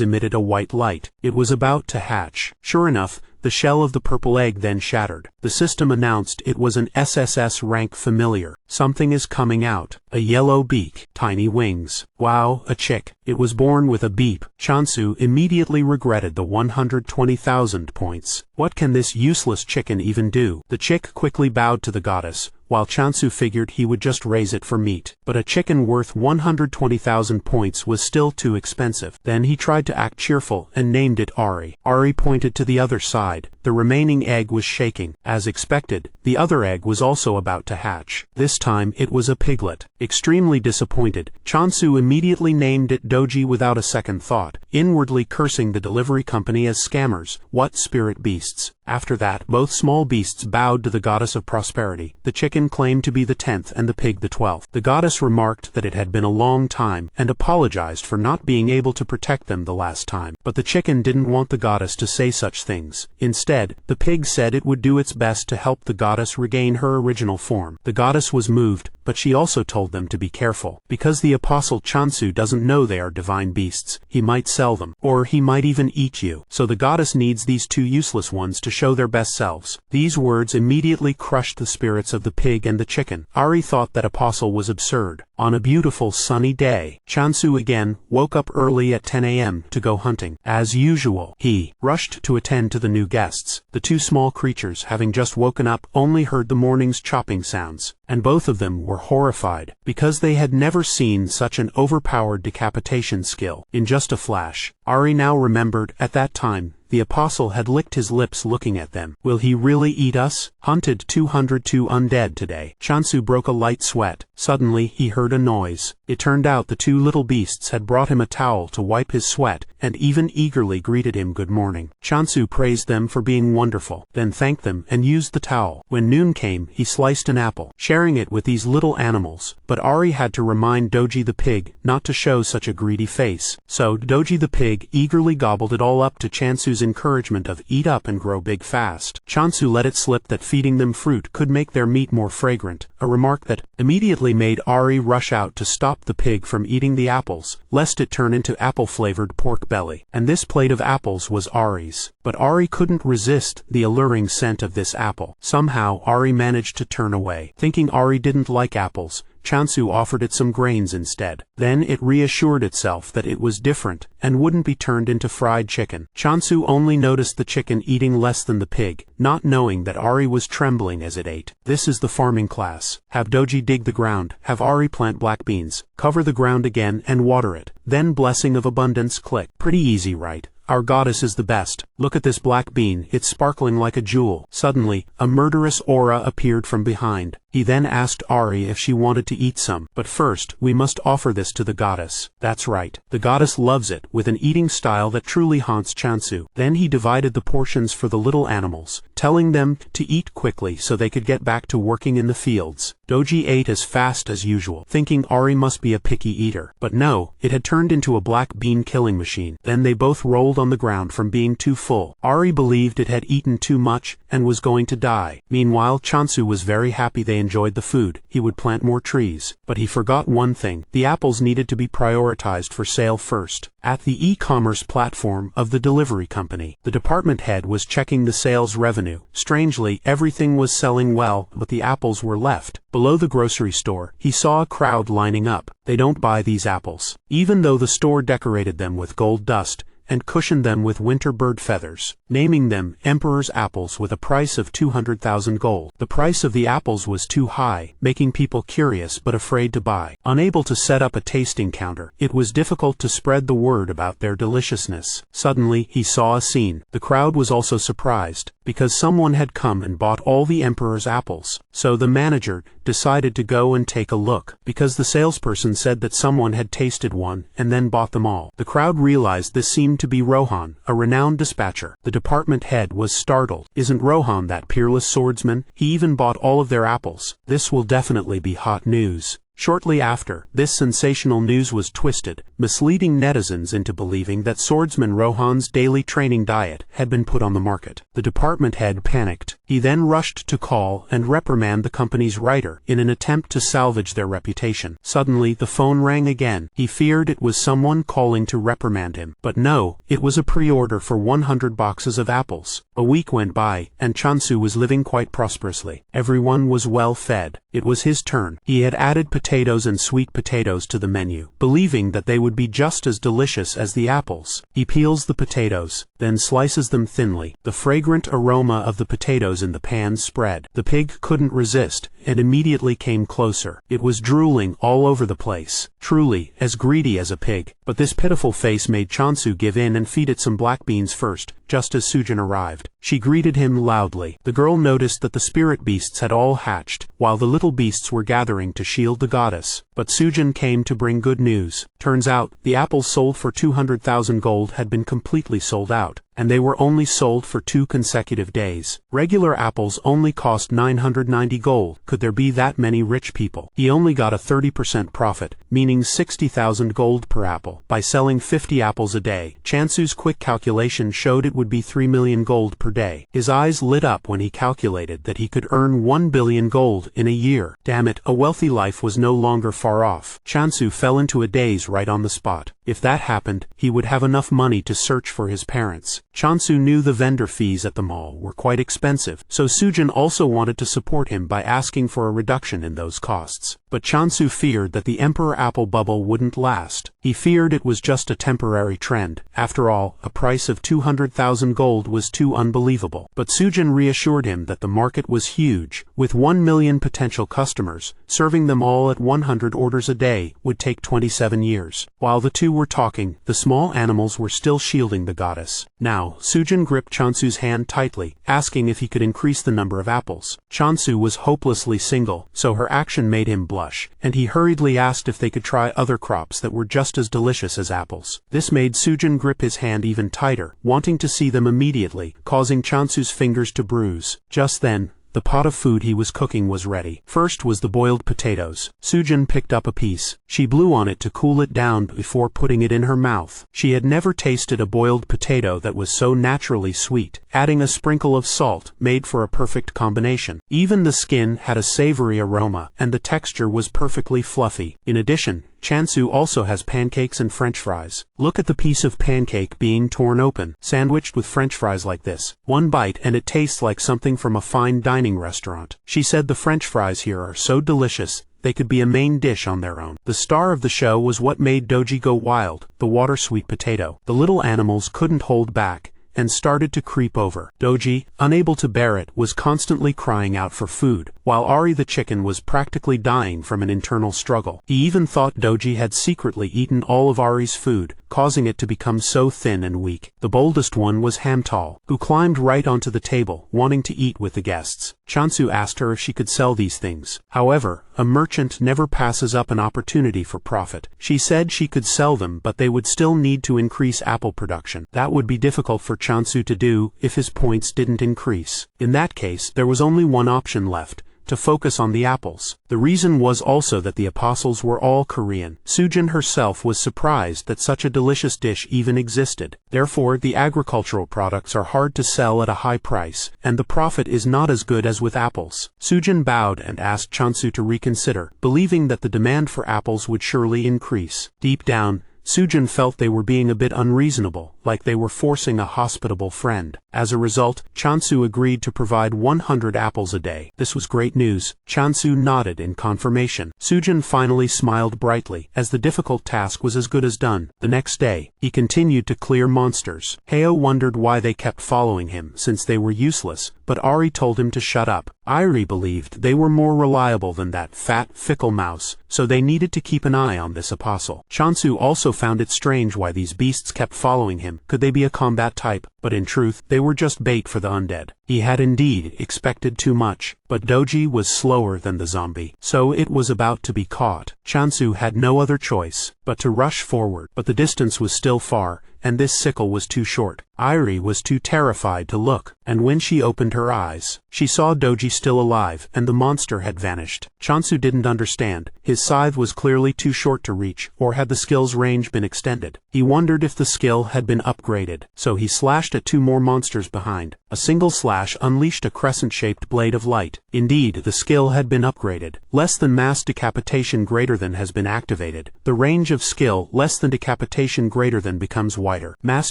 emitted a white light. It was about to hatch. Sure enough, the shell of the purple egg then shattered. The system announced it was an SSS rank familiar. Something is coming out. A yellow beak, tiny wings. Wow, a chick. It was born with a beep. Chansu immediately regretted the 120,000 points. What can this useless chicken even do? The chick quickly bowed to the goddess, while Chansu figured he would just raise it for meat. But a chicken worth 120,000 points was still too expensive. Then he tried to act cheerful and named it Ari. Ari pointed to the other side. The remaining egg was shaking. As expected, the other egg was also about to hatch. This time it was a piglet. Extremely disappointed, Chansu immediately named it Doji without a second thought, inwardly cursing the delivery company as scammers. What spirit beasts. After that, both small beasts bowed to the goddess of prosperity. The chicken claimed to be the 10th and the pig the 12th. The goddess remarked that it had been a long time and apologized for not being able to protect them the last time. But the chicken didn't want the goddess to say such things. Instead, the pig said it would do its best to help the goddess regain her original form. The goddess was moved, but she also told them to be careful. Because the apostle Chansu doesn't know they are divine beasts, he might sell them, or he might even eat you. So the goddess needs these 2 useless ones to show their best selves. These words immediately crushed the spirits of the pig and the chicken. Ari thought that apostle was absurd. On a beautiful sunny day, Chansu again woke up early at 10 a.m. to go hunting. As usual, he rushed to attend to the new guests. The 2 small creatures, having just woken up, only heard the morning's chopping sounds, and both of them were horrified, because they had never seen such an overpowered decapitation skill. In just a flash, Ari now remembered, at that time, the apostle had licked his lips looking at them. Will he really eat us? Hunted 202 undead today. Chansu broke a light sweat. Suddenly he heard a noise. It turned out the 2 little beasts had brought him a towel to wipe his sweat, and even eagerly greeted him good morning. Chansu praised them for being wonderful, then thanked them and used the towel. When noon came, he sliced an apple, sharing it with these little animals. But Ari had to remind Doji the pig not to show such a greedy face. So Doji the pig eagerly gobbled it all up to Chansu's encouragement of eat up and grow big fast. Chansu let it slip that feeding them fruit could make their meat more fragrant, a remark that immediately made Ari rush out to stop the pig from eating the apples, lest it turn into apple-flavored pork belly. And this plate of apples was Ari's. But Ari couldn't resist the alluring scent of this apple. Somehow Ari managed to turn away. Thinking Ari didn't like apples, Chansu offered it some grains instead. Then it reassured itself that it was different and wouldn't be turned into fried chicken. Chansu only noticed the chicken eating less than the pig, not knowing that Ari was trembling as it ate. This is the farming class. Have Doji dig the ground, have Ari plant black beans, cover the ground again and water it. Then blessing of abundance click. Pretty easy, right? Our goddess is the best. Look at this black bean, it's sparkling like a jewel. Suddenly, a murderous aura appeared from behind. He then asked Ari if she wanted to eat some. But first, we must offer this to the goddess. That's right. The goddess loves it, with an eating style that truly haunts Chansu. Then he divided the portions for the little animals, telling them to eat quickly so they could get back to working in the fields. Doji ate as fast as usual, thinking Ari must be a picky eater. But no, it had turned into a black bean killing machine. Then they both rolled on the ground from being too full. Ari believed it had eaten too much and was going to die. Meanwhile, Chansu was very happy they enjoyed the food. He would plant more trees. But he forgot one thing. The apples needed to be prioritized for sale first. At the e-commerce platform of the delivery company, the department head was checking the sales revenue. Strangely, everything was selling well, but the apples were left. Below the grocery store, he saw a crowd lining up. They don't buy these apples. Even though the store decorated them with gold dust and cushioned them with winter bird feathers, naming them Emperor's Apples with a price of 200,000 gold. The price of the apples was too high, making people curious but afraid to buy. Unable to set up a tasting counter, it was difficult to spread the word about their deliciousness. Suddenly, he saw a scene. The crowd was also surprised, because someone had come and bought all the Emperor's apples. So the manager decided to go and take a look, because the salesperson said that someone had tasted one and then bought them all. The crowd realized this seemed to be Rohan, a renowned dispatcher. The department head was startled. Isn't Rohan that peerless swordsman? He even bought all of their apples. This will definitely be hot news. Shortly after, this sensational news was twisted, misleading netizens into believing that swordsman Rohan's daily training diet had been put on the market. The department head panicked. He then rushed to call and reprimand the company's writer in an attempt to salvage their reputation. Suddenly, the phone rang again. He feared it was someone calling to reprimand him. But no, it was a pre-order for 100 boxes of apples. A week went by, and Chansu was living quite prosperously. Everyone was well fed. It was his turn. He had added potatoes and sweet potatoes to the menu, believing that they would be just as delicious as the apples. He peels the potatoes, then slices them thinly. The fragrant aroma of the potatoes in the pan spread. The pig couldn't resist, and immediately came closer. It was drooling all over the place. Truly, as greedy as a pig. But this pitiful face made Chansu give in and feed it some black beans first, just as Sujin arrived. She greeted him loudly. The girl noticed that the spirit beasts had all hatched, while the little beasts were gathering to shield the goddess. But Sujin came to bring good news. Turns out, the apples sold for 200,000 gold had been completely sold out, and they were only sold for 2 consecutive days. Regular apples only cost 990 gold. Could there be that many rich people? He only got a 30% profit, meaning 60,000 gold per apple, by selling 50 apples a day. Chansu's quick calculation showed it would be 3 million gold per day. His eyes lit up when he calculated that he could earn 1 billion gold in a year. Damn it, a wealthy life was no longer far off. Chansu fell into a daze right on the spot. If that happened, he would have enough money to search for his parents. Chansu knew the vendor fees at the mall were quite expensive, so Sujin also wanted to support him by asking for a reduction in those costs. But Chansu feared that the Emperor Apple bubble wouldn't last. He feared it was just a temporary trend. After all, a price of 200,000 gold was too unbelievable. But Sujin reassured him that the market was huge. With 1 million potential customers, serving them all at 100 orders a day would take 27 years. While the two were talking, the small animals were still shielding the goddess. Now, Sujin gripped Chansu's hand tightly, asking if he could increase the number of apples. Chansu was hopelessly single, so her action made him blush, and he hurriedly asked if they could try other crops that were just as delicious as apples. This made Sujin grip his hand even tighter, wanting to see them immediately, causing Chansu's fingers to bruise. Just then, the pot of food he was cooking was ready. First was the boiled potatoes. Sujin picked up a piece. She blew on it to cool it down before putting it in her mouth. She had never tasted a boiled potato that was so naturally sweet. Adding a sprinkle of salt made for a perfect combination. Even the skin had a savory aroma, and the texture was perfectly fluffy. In addition, Chansu also has pancakes and French fries. Look at the piece of pancake being torn open, sandwiched with French fries like this. One bite and it tastes like something from a fine dining restaurant. She said the French fries here are so delicious, they could be a main dish on their own. The star of the show was what made Doji go wild, the water sweet potato. The little animals couldn't hold back, and started to creep over. Doji, unable to bear it, was constantly crying out for food, while Ari the chicken was practically dying from an internal struggle. He even thought Doji had secretly eaten all of Ari's food, causing it to become so thin and weak. The boldest one was Hamtal, who climbed right onto the table, wanting to eat with the guests. Chansu asked her if she could sell these things. However, a merchant never passes up an opportunity for profit. She said she could sell them, but they would still need to increase apple production. That would be difficult for Chansu to do if his points didn't increase. In that case, there was only one option left: to focus on the apples. The reason was also that the apostles were all Korean. Sujin herself was surprised that such a delicious dish even existed. Therefore, the agricultural products are hard to sell at a high price, and the profit is not as good as with apples. Sujin bowed and asked Chansu to reconsider, believing that the demand for apples would surely increase. Deep down, Sujin felt they were being a bit unreasonable, like they were forcing a hospitable friend. As a result, Chansu agreed to provide 100 apples a day. This was great news. Chansu nodded in confirmation. Sujin finally smiled brightly, as the difficult task was as good as done. The next day, he continued to clear monsters. Heo wondered why they kept following him, since they were useless, but Ari told him to shut up. Irie believed they were more reliable than that fat, fickle mouse, so they needed to keep an eye on this apostle. Chansu also found it strange why these beasts kept following him. Could they be a combat type? But in truth, they were just bait for the undead. He had indeed expected too much, but Doji was slower than the zombie, so it was about to be caught. Chansu had no other choice but to rush forward, but the distance was still far, and this sickle was too short. Airi was too terrified to look, and when she opened her eyes, she saw Doji still alive, and the monster had vanished. Chansu didn't understand. His scythe was clearly too short to reach, or had the skill's range been extended? He wondered if the skill had been upgraded, so he slashed at two more monsters behind. A single slash unleashed a crescent-shaped blade of light. Indeed, the skill had been upgraded. Less than mass decapitation greater than has been activated. The range of skill less than decapitation greater than becomes wider. Mass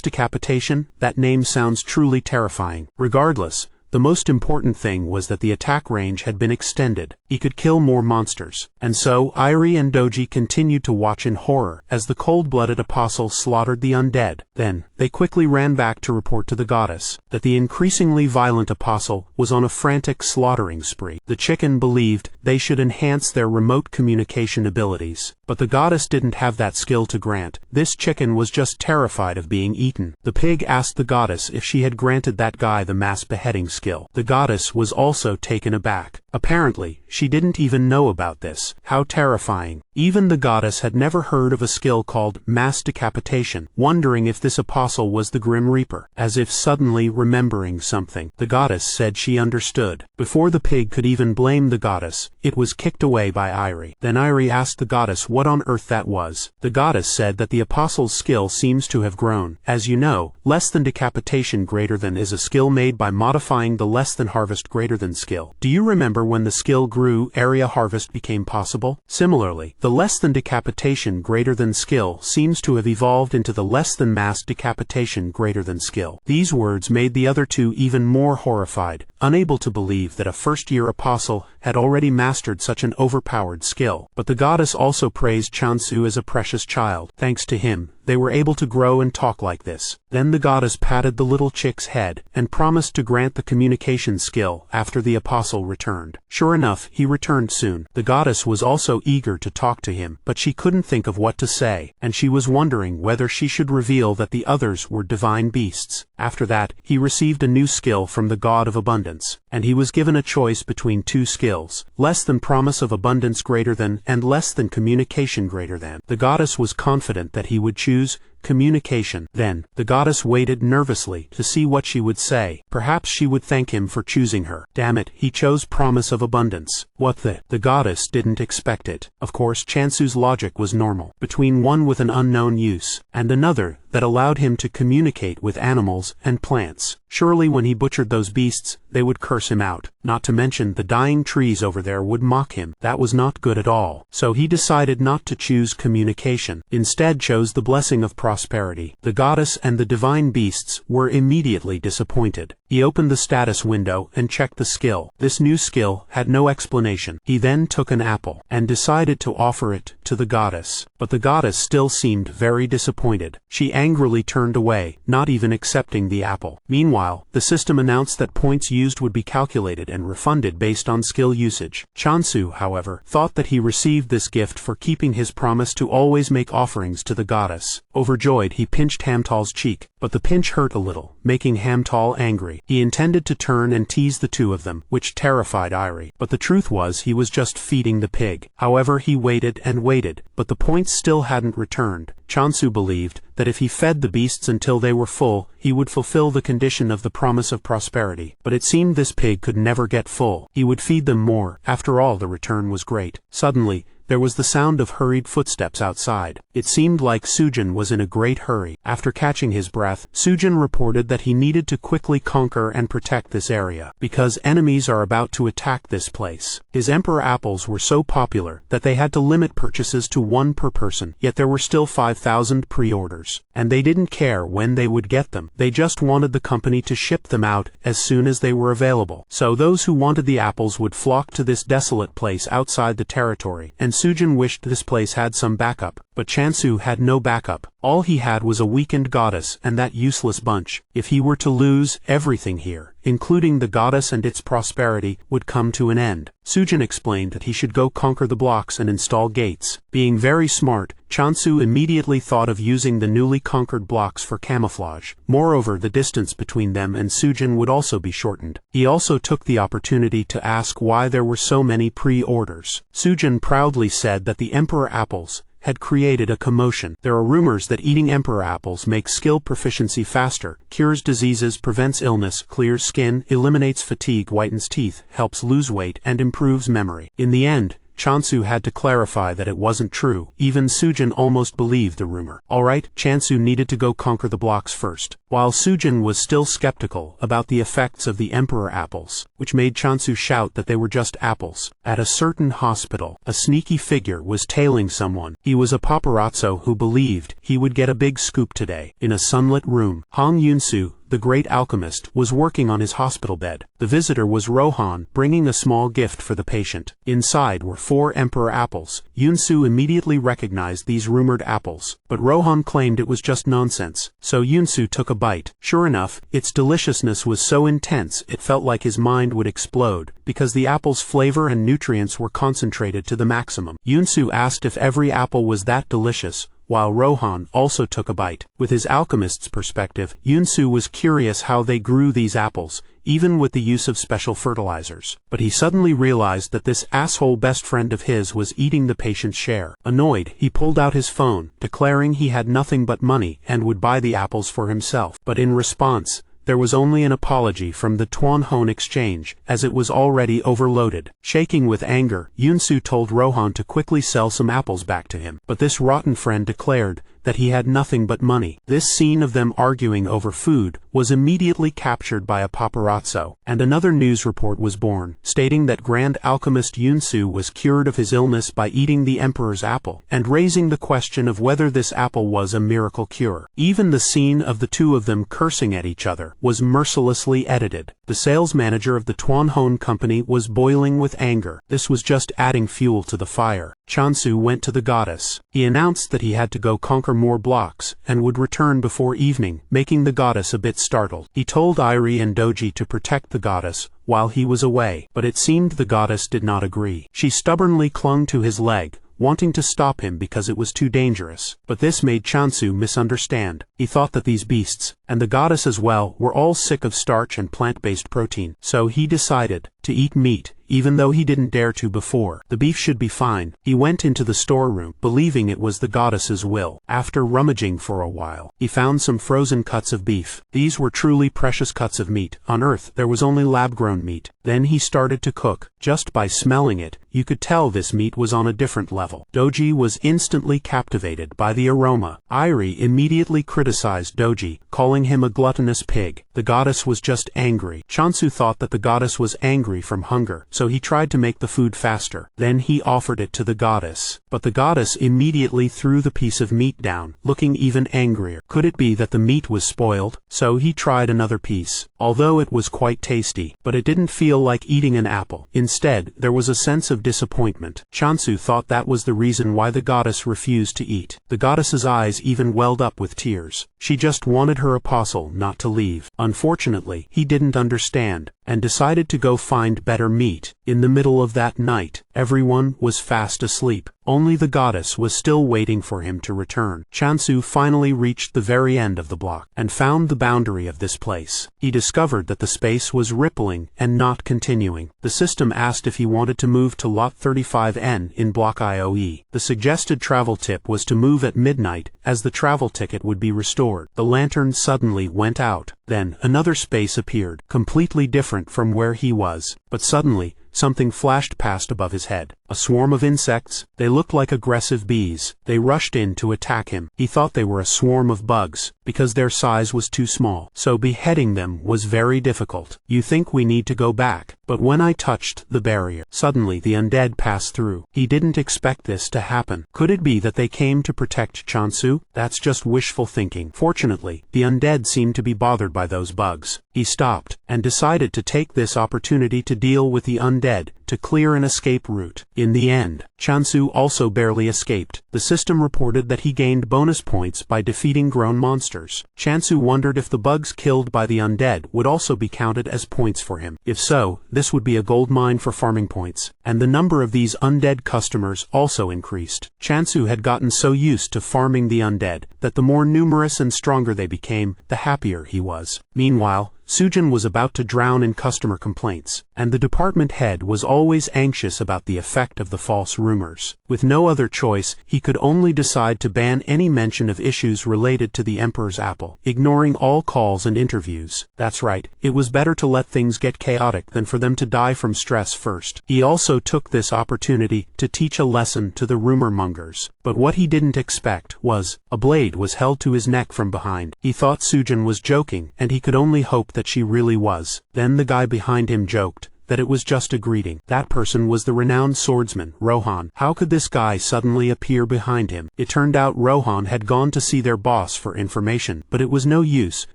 decapitation? That name sounds truly terrifying. Regardless, the most important thing was that the attack range had been extended. He could kill more monsters. And so, Airi and Doji continued to watch in horror as the cold-blooded apostle slaughtered the undead. Then, they quickly ran back to report to the goddess that the increasingly violent apostle was on a frantic slaughtering spree. The chicken believed they should enhance their remote communication abilities. But the goddess didn't have that skill to grant. This chicken was just terrified of being eaten. The pig asked the goddess if she had granted that guy the mass beheading skill. The goddess was also taken aback. Apparently, she didn't even know about this. How terrifying. Even the goddess had never heard of a skill called mass decapitation, wondering if this apostle was the Grim Reaper. As if suddenly remembering something, the goddess said she understood. Before the pig could even blame the goddess, it was kicked away by Airi. Then Airi asked the goddess what on earth that was. The goddess said that the apostle's skill seems to have grown. As you know, less than decapitation greater than is a skill made by modifying the less than harvest greater than skill. Do you remember when the skill grew, area harvest became possible? Similarly, the less than decapitation greater than skill seems to have evolved into the less than mass decapitation greater than skill. These words made the other two even more horrified, unable to believe that a first-year apostle had already mastered such an overpowered skill. But the goddess also praised Chansu as a precious child. Thanks to him, they were able to grow and talk like this. Then the goddess patted the little chick's head and promised to grant the communication skill after the apostle returned. Sure enough, he returned soon. The goddess was also eager to talk to him, but she couldn't think of what to say, and she was wondering whether she should reveal that the others were divine beasts. After that, he received a new skill from the god of abundance, and he was given a choice between two skills, less than promise of abundance greater than and less than communication greater than. The goddess was confident that he would choose communication. Then, the goddess waited nervously to see what she would say. Perhaps she would thank him for choosing her. Damn it, he chose promise of abundance. What the? The goddess didn't expect it. Of course, Chansu's logic was normal. Between one with an unknown use, and another that allowed him to communicate with animals and plants. Surely when he butchered those beasts, they would curse him out. Not to mention the dying trees over there would mock him. That was not good at all. So he decided not to choose communication. Instead chose the blessing of prosperity. The goddess and the divine beasts were immediately disappointed. He opened the status window and checked the skill. This new skill had no explanation. He then took an apple and decided to offer it to the goddess. But the goddess still seemed very disappointed. She angrily turned away, not even accepting the apple. Meanwhile, the system announced that points used would be calculated and refunded based on skill usage. Chansu, however, thought that he received this gift for keeping his promise to always make offerings to the goddess. Overjoyed, he pinched Hamtal's cheek, but the pinch hurt a little, making Hamtal angry. He intended to turn and tease the two of them, which terrified Airi. But the truth was he was just feeding the pig. However, he waited and waited, but the points still hadn't returned. Chansu believed that if he fed the beasts until they were full, he would fulfill the condition of the promise of prosperity. But it seemed this pig could never get full. He would feed them more. After all, the return was great. Suddenly, there was the sound of hurried footsteps outside. It seemed like Sujin was in a great hurry. After catching his breath, Sujin reported that he needed to quickly conquer and protect this area, because enemies are about to attack this place. His Emperor apples were so popular that they had to limit purchases to one per person, yet there were still 5,000 pre-orders. And they didn't care when they would get them. They just wanted the company to ship them out as soon as they were available. So those who wanted the apples would flock to this desolate place outside the territory, and Sujin wished this place had some backup. But Chansu had no backup. All he had was a weakened goddess and that useless bunch. If he were to lose, everything here, including the goddess and its prosperity, would come to an end. Sujin explained that he should go conquer the blocks and install gates. Being very smart, Chansu immediately thought of using the newly conquered blocks for camouflage. Moreover, the distance between them and Sujin would also be shortened. He also took the opportunity to ask why there were so many pre-orders. Sujin proudly said that the Emperor apples had created a commotion. There are rumors that eating emperor apples makes skill proficiency faster, cures diseases, prevents illness, clears skin, eliminates fatigue, whitens teeth, helps lose weight, and improves memory. In the end, Chansu had to clarify that it wasn't true. Even Sujin almost believed the rumor. Alright, Chansu needed to go conquer the blocks first. While Sujin was still skeptical about the effects of the emperor apples, which made Chansu shout that they were just apples, at a certain hospital, a sneaky figure was tailing someone. He was a paparazzo who believed he would get a big scoop today. In a sunlit room, Hong Yunsu, the great alchemist, was working on his hospital bed. The visitor was Rohan, bringing a small gift for the patient. Inside were 4 emperor apples. Yunsu immediately recognized these rumored apples, but Rohan claimed it was just nonsense, so Yunsu took a bite. Sure enough, its deliciousness was so intense it felt like his mind would explode, because the apple's flavor and nutrients were concentrated to the maximum. Yunsu asked if every apple was that delicious, while Rohan also took a bite. With his alchemist's perspective, Yunsu was curious how they grew these apples, even with the use of special fertilizers. But he suddenly realized that this asshole best friend of his was eating the patient's share. Annoyed, he pulled out his phone, declaring he had nothing but money and would buy the apples for himself. But in response, there was only an apology from the Tuanhon exchange, as it was already overloaded. Shaking with anger, Yunsu told Rohan to quickly sell some apples back to him. But this rotten friend declared that he had nothing but money. This scene of them arguing over food was immediately captured by a paparazzo, and another news report was born, stating that Grand Alchemist Yunsu was cured of his illness by eating the Emperor's apple, and raising the question of whether this apple was a miracle cure. Even the scene of the two of them cursing at each other was mercilessly edited. The sales manager of the Tuanhon company was boiling with anger. This was just adding fuel to the fire. Chansu went to the goddess. He announced that he had to go conquer more blocks, and would return before evening, making the goddess a bit startled. He told Irie and Doji to protect the goddess while he was away, but it seemed the goddess did not agree. She stubbornly clung to his leg, wanting to stop him because it was too dangerous. But this made Chansu misunderstand. He thought that these beasts, and the goddess as well, were all sick of starch and plant-based protein. So he decided to eat meat, even though he didn't dare to before. The beef should be fine. He went into the storeroom, believing it was the goddess's will. After rummaging for a while, he found some frozen cuts of beef. These were truly precious cuts of meat. On Earth, there was only lab-grown meat. Then he started to cook. Just by smelling it, you could tell this meat was on a different level. Doji was instantly captivated by the aroma. Irie immediately criticized Doji, calling him a gluttonous pig. The goddess was just angry. Chansu thought that the goddess was angry from hunger, so he tried to make the food faster. Then he offered it to the goddess. But the goddess immediately threw the piece of meat down, looking even angrier. Could it be that the meat was spoiled? So he tried another piece. Although it was quite tasty, but it didn't feel like eating an apple. Instead, there was a sense of disappointment. Chansu thought that was the reason why the goddess refused to eat. The goddess's eyes even welled up with tears. She just wanted her apostle not to leave. Unfortunately, he didn't understand, and decided to go find better meat. In the middle of that night, everyone was fast asleep. Only the goddess was still waiting for him to return. Chansu finally reached the very end of the block, and found the boundary of this place. He discovered that the space was rippling and not continuing. The system asked if he wanted to move to lot 35N in block IOE. The suggested travel tip was to move at midnight, as the travel ticket would be restored. The lantern suddenly went out. Then, another space appeared, completely different from where he was. But suddenly, something flashed past above his head. A swarm of insects. They looked like aggressive bees. They rushed in to attack him. He thought they were a swarm of bugs, because their size was too small. So beheading them was very difficult. You think we need to go back. But when I touched the barrier, suddenly the undead passed through. He didn't expect this to happen. Could it be that they came to protect Chansu? That's just wishful thinking. Fortunately, the undead seemed to be bothered by those bugs. He stopped, and decided to take this opportunity to deal with the undead, to clear an escape route. In the end, Chansu also barely escaped. The system reported that he gained bonus points by defeating grown monsters. Chansu wondered if the bugs killed by the undead would also be counted as points for him. If so, this would be a gold mine for farming points, and the number of these undead customers also increased. Chansu had gotten so used to farming the undead that the more numerous and stronger they became, the happier he was. Meanwhile, Sujin was about to drown in customer complaints, and the department head was always anxious about the effect of the false rumors. With no other choice, he could only decide to ban any mention of issues related to the Emperor's apple, ignoring all calls and interviews. That's right, it was better to let things get chaotic than for them to die from stress first. He also took this opportunity to teach a lesson to the rumor mongers. But what he didn't expect was, a blade was held to his neck from behind. He thought Sujin was joking, and he could only hope that she really was. Then the guy behind him joked that it was just a greeting. That person was the renowned swordsman, Rohan. How could this guy suddenly appear behind him? It turned out Rohan had gone to see their boss for information, but it was no use,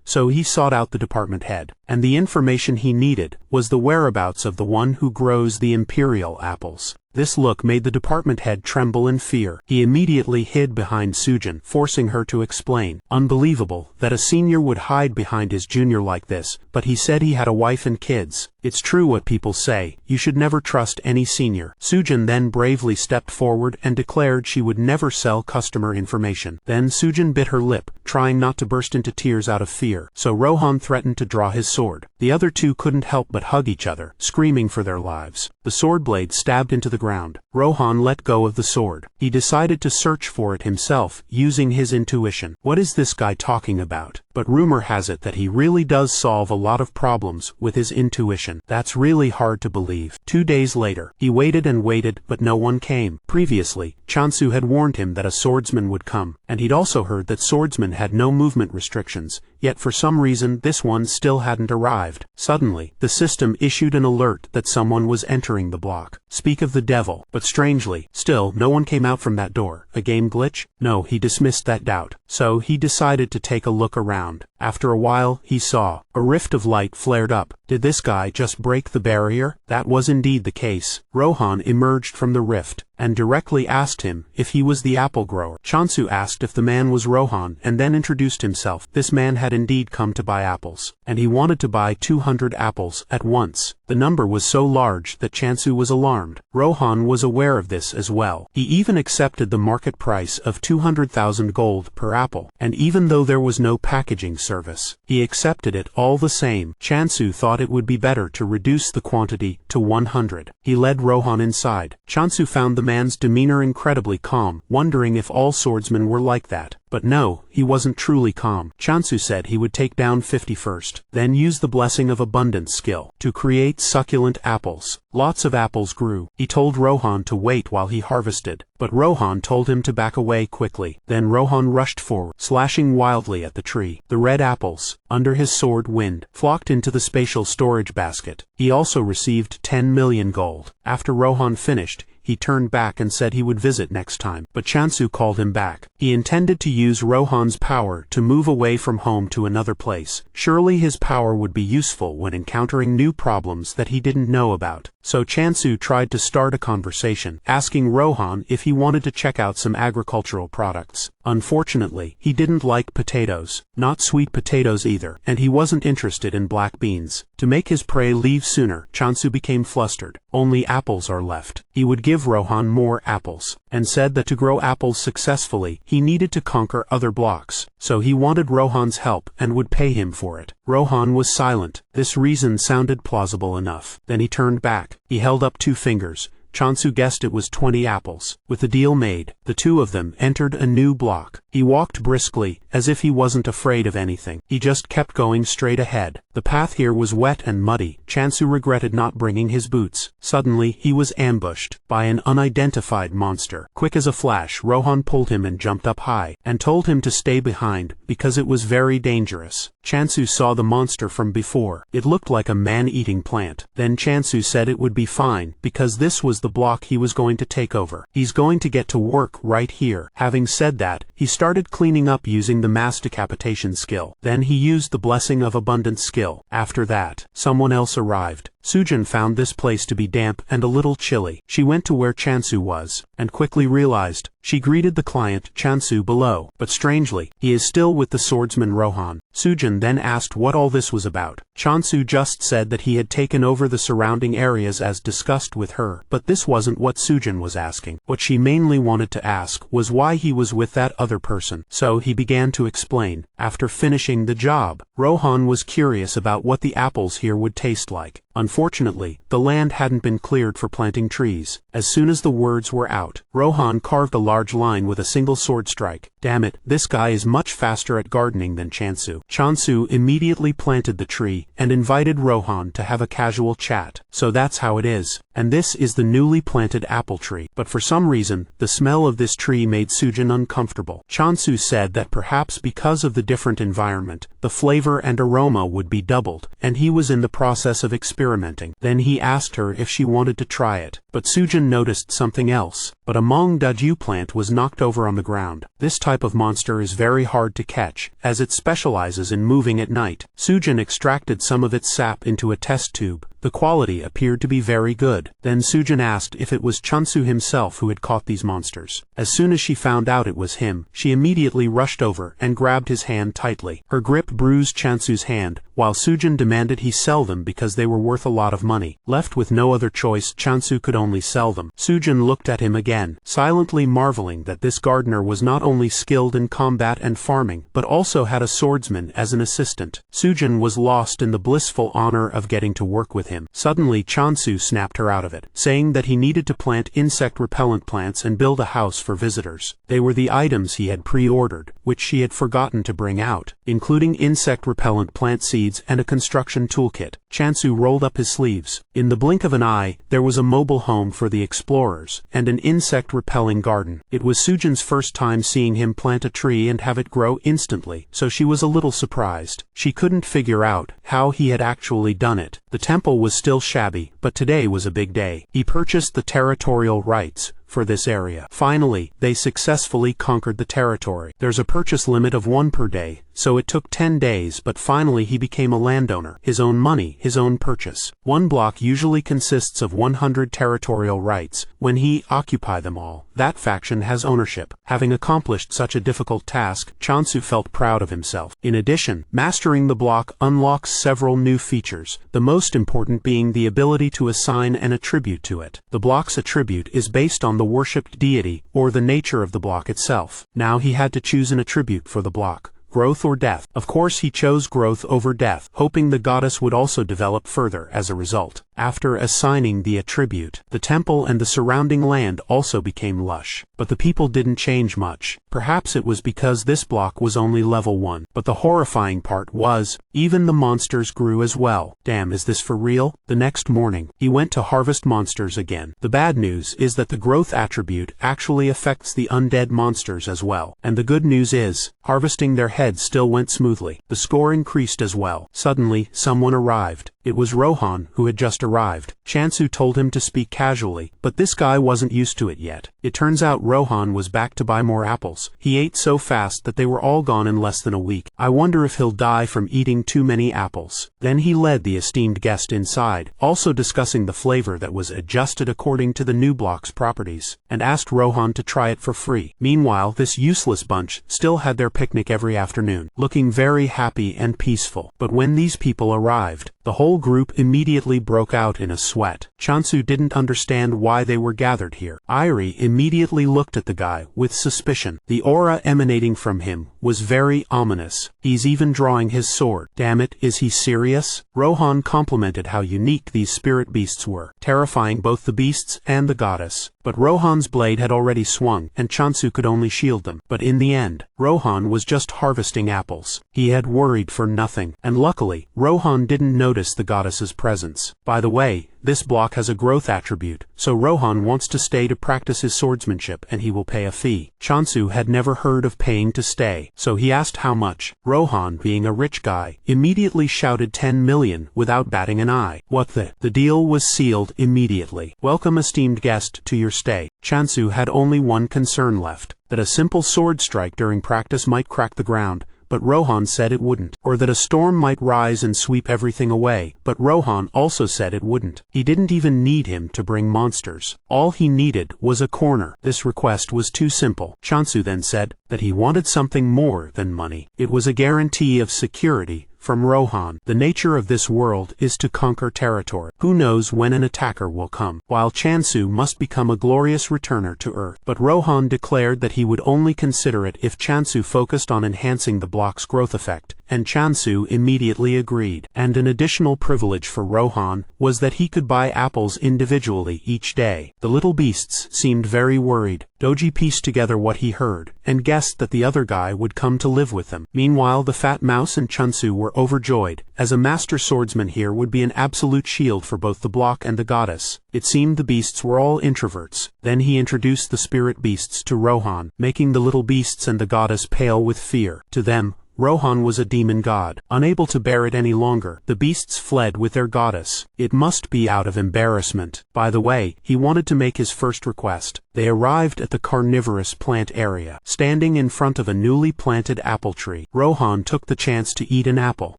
so he sought out the department head. And the information he needed was the whereabouts of the one who grows the imperial apples. This look made the department head tremble in fear. He immediately hid behind Sujin, forcing her to explain. Unbelievable that a senior would hide behind his junior like this, but he said he had a wife and kids. It's true what people say, you should never trust any senior. Sujin then bravely stepped forward and declared she would never sell customer information. Then Sujin bit her lip, trying not to burst into tears out of fear, so Rohan threatened to draw his sword. The other two couldn't help but hug each other, screaming for their lives. The sword blade stabbed into the ground. Rohan let go of the sword. He decided to search for it himself, using his intuition. What is this guy talking about? But rumor has it that he really does solve a lot of problems with his intuition. That's really hard to believe. 2 days later, he waited and waited, but no one came. Previously, Chansu had warned him that a swordsman would come, and he'd also heard that swordsmen had no movement restrictions, yet for some reason this one still hadn't arrived. Suddenly, the system issued an alert that someone was entering the block. Speak of the devil. But strangely, still no one came out from that door. A game glitch? No, he dismissed that doubt. So he decided to take a look around. After a while, he saw a rift of light flared up. Did this guy just break the barrier? That was indeed the case. Rohan emerged from the rift and directly asked him if he was the apple grower. Chansu asked if the man was Rohan and then introduced himself. This man had indeed come to buy apples, and he wanted to buy 200 apples at once. The number was so large that Chansu was alarmed. Rohan was aware of this as well. He even accepted the market price of 200,000 gold per apple, and even though there was no packaging service, he accepted it all the same. Chansu thought it would be better to reduce the quantity to 100. He led Rohan inside. Chansu found the man's demeanor incredibly calm, wondering if all swordsmen were like that. But no, he wasn't truly calm. Chansu said he would take down 50 first, then use the blessing of abundance skill to create succulent apples. Lots of apples grew. He told Rohan to wait while he harvested, but Rohan told him to back away quickly. Then Rohan rushed forward, slashing wildly at the tree. The red apples, under his sword wind, flocked into the spatial storage basket. He also received 10 million gold. After Rohan finished, he turned back and said he would visit next time, but Chansu called him back. He intended to use Rohan's power to move away from home to another place. Surely his power would be useful when encountering new problems that he didn't know about. So Chansu tried to start a conversation, asking Rohan if he wanted to check out some agricultural products. Unfortunately, he didn't like potatoes, not sweet potatoes either, and he wasn't interested in black beans. To make his prey leave sooner, Chansu became flustered. Only apples are left. He would give Rohan more apples, and said that to grow apples successfully, he needed to conquer other blocks. So he wanted Rohan's help and would pay him for it. Rohan was silent. This reason sounded plausible enough. Then he turned back. He held up 2 fingers. Chansu guessed it was 20 apples. With the deal made, the two of them entered a new block. He walked briskly, as if he wasn't afraid of anything. He just kept going straight ahead. The path here was wet and muddy. Chansu regretted not bringing his boots. Suddenly, he was ambushed by an unidentified monster. Quick as a flash, Rohan pulled him and jumped up high, and told him to stay behind, because it was very dangerous. Chansu saw the monster from before. It looked like a man-eating plant. Then Chansu said it would be fine, because this was the block he was going to take over. He's going to get to work right here. Having said that, he started cleaning up using the mass decapitation skill. Then he used the blessing of abundance skill. After that, someone else arrived. Sujin found this place to be damp and a little chilly. She went to where Chansu was, and quickly realized. She greeted the client, Chansu, below, but strangely, he is still with the swordsman Rohan. Sujin then asked what all this was about. Chansu just said that he had taken over the surrounding areas as discussed with her, but this wasn't what Sujin was asking. What she mainly wanted to ask was why he was with that other person. So he began to explain. After finishing the job, Rohan was curious about what the apples here would taste like. Unfortunately, the land hadn't been cleared for planting trees. As soon as the words were out, Rohan carved a large line with a single sword strike. Damn it, this guy is much faster at gardening than Chansu. Chansu immediately planted the tree and invited Rohan to have a casual chat. So that's how it is. And this is the newly planted apple tree. But for some reason, the smell of this tree made Sujin uncomfortable. Chansu said that perhaps because of the different environment, the flavor and aroma would be doubled, and he was in the process of experimenting. Then he asked her if she wanted to try it. But Sujin noticed something else. But a Mong Daju plant was knocked over on the ground. This type of monster is very hard to catch, as it specializes in moving at night. Sujin extracted some of its sap into a test tube. The quality appeared to be very good. Then Sujin asked if it was Chansu himself who had caught these monsters. As soon as she found out it was him, she immediately rushed over and grabbed his hand tightly. Her grip bruised Chansu's hand, while Sujin demanded he sell them because they were worth a lot of money. Left with no other choice, Chansu could only sell them. Sujin looked at him again, silently marveling that this gardener was not only skilled in combat and farming, but also had a swordsman as an assistant. Sujin was lost in the blissful honor of getting to work with him. Suddenly Chansu snapped her out of it, saying that he needed to plant insect-repellent plants and build a house for visitors. They were the items he had pre-ordered, which she had forgotten to bring out, including insect-repellent plant seeds and a construction toolkit. Chansu rolled up his sleeves. In the blink of an eye, there was a mobile home for the explorers, and an insect-repelling garden. It was Sujin's first time seeing him plant a tree and have it grow instantly, so she was a little surprised. She couldn't figure out how he had actually done it. The temple was still shabby, but today was a big day. He purchased the territorial rights for this area. Finally, they successfully conquered the territory. There's a purchase limit of 1 per day, so it took 10 days, but finally he became a landowner. His own money, his own purchase. 1 block usually consists of 100 territorial rights. When he occupies them all, that faction has ownership. Having accomplished such a difficult task, Chansu felt proud of himself. In addition, mastering the block unlocks several new features, the most important being the ability to assign an attribute to it. The block's attribute is based on the worshipped deity or the nature of the block itself. Now he had to choose an attribute for the block. Growth or death. Of course he chose growth over death, hoping the goddess would also develop further as a result. After assigning the attribute, the temple and the surrounding land also became lush. But the people didn't change much. Perhaps it was because this block was only level 1. But the horrifying part was, even the monsters grew as well. Damn, is this for real? The next morning, he went to harvest monsters again. The bad news is that the growth attribute actually affects the undead monsters as well. And the good news is, harvesting their heads still went smoothly. The score increased as well. Suddenly, someone arrived. It was Rohan, who had just arrived. Chansu told him to speak casually, but this guy wasn't used to it yet. It turns out Rohan was back to buy more apples. He ate so fast that they were all gone in less than a week. I wonder if he'll die from eating too many apples. Then he led the esteemed guest inside, also discussing the flavor that was adjusted according to the new block's properties, and asked Rohan to try it for free. Meanwhile, this useless bunch still had their picnic every afternoon, looking very happy and peaceful. But when these people arrived, the whole group immediately broke out in a sweat. Chansu didn't understand why they were gathered here. Irie immediately looked at the guy with suspicion. The aura emanating from him was very ominous. He's even drawing his sword. Damn it, is he serious? Rohan complimented how unique these spirit beasts were, terrifying both the beasts and the goddess. But Rohan's blade had already swung, and Chansu could only shield them. But in the end, Rohan was just harvesting apples. He had worried for nothing, and luckily, Rohan didn't notice the goddess's presence. By the way, this block has a growth attribute, so Rohan wants to stay to practice his swordsmanship and he will pay a fee. Chansu had never heard of paying to stay, so he asked how much. Rohan, being a rich guy, immediately shouted 10 million without batting an eye. What the? The deal was sealed immediately. Welcome, esteemed guest, to your stay. Chansu had only one concern left, that a simple sword strike during practice might crack the ground, but Rohan said it wouldn't. Or that a storm might rise and sweep everything away, but Rohan also said it wouldn't. He didn't even need him to bring monsters. All he needed was a corner. This request was too simple. Chansu then said that he wanted something more than money. It was a guarantee of security from Rohan. The nature of this world is to conquer territory. Who knows when an attacker will come, while Chansu must become a glorious returner to Earth. But Rohan declared that he would only consider it if Chansu focused on enhancing the block's growth effect, and Chansu immediately agreed. And an additional privilege for Rohan was that he could buy apples individually each day. The little beasts seemed very worried. Doji pieced together what he heard, and guessed that the other guy would come to live with them. Meanwhile, the fat mouse and Chansu were overjoyed, as a master swordsman here would be an absolute shield for both the block and the goddess. It seemed the beasts were all introverts. Then he introduced the spirit beasts to Rohan, making the little beasts and the goddess pale with fear. To them, Rohan was a demon god. Unable to bear it any longer, the beasts fled with their goddess. It must be out of embarrassment. By the way, he wanted to make his first request. They arrived at the carnivorous plant area. Standing in front of a newly planted apple tree, Rohan took the chance to eat an apple.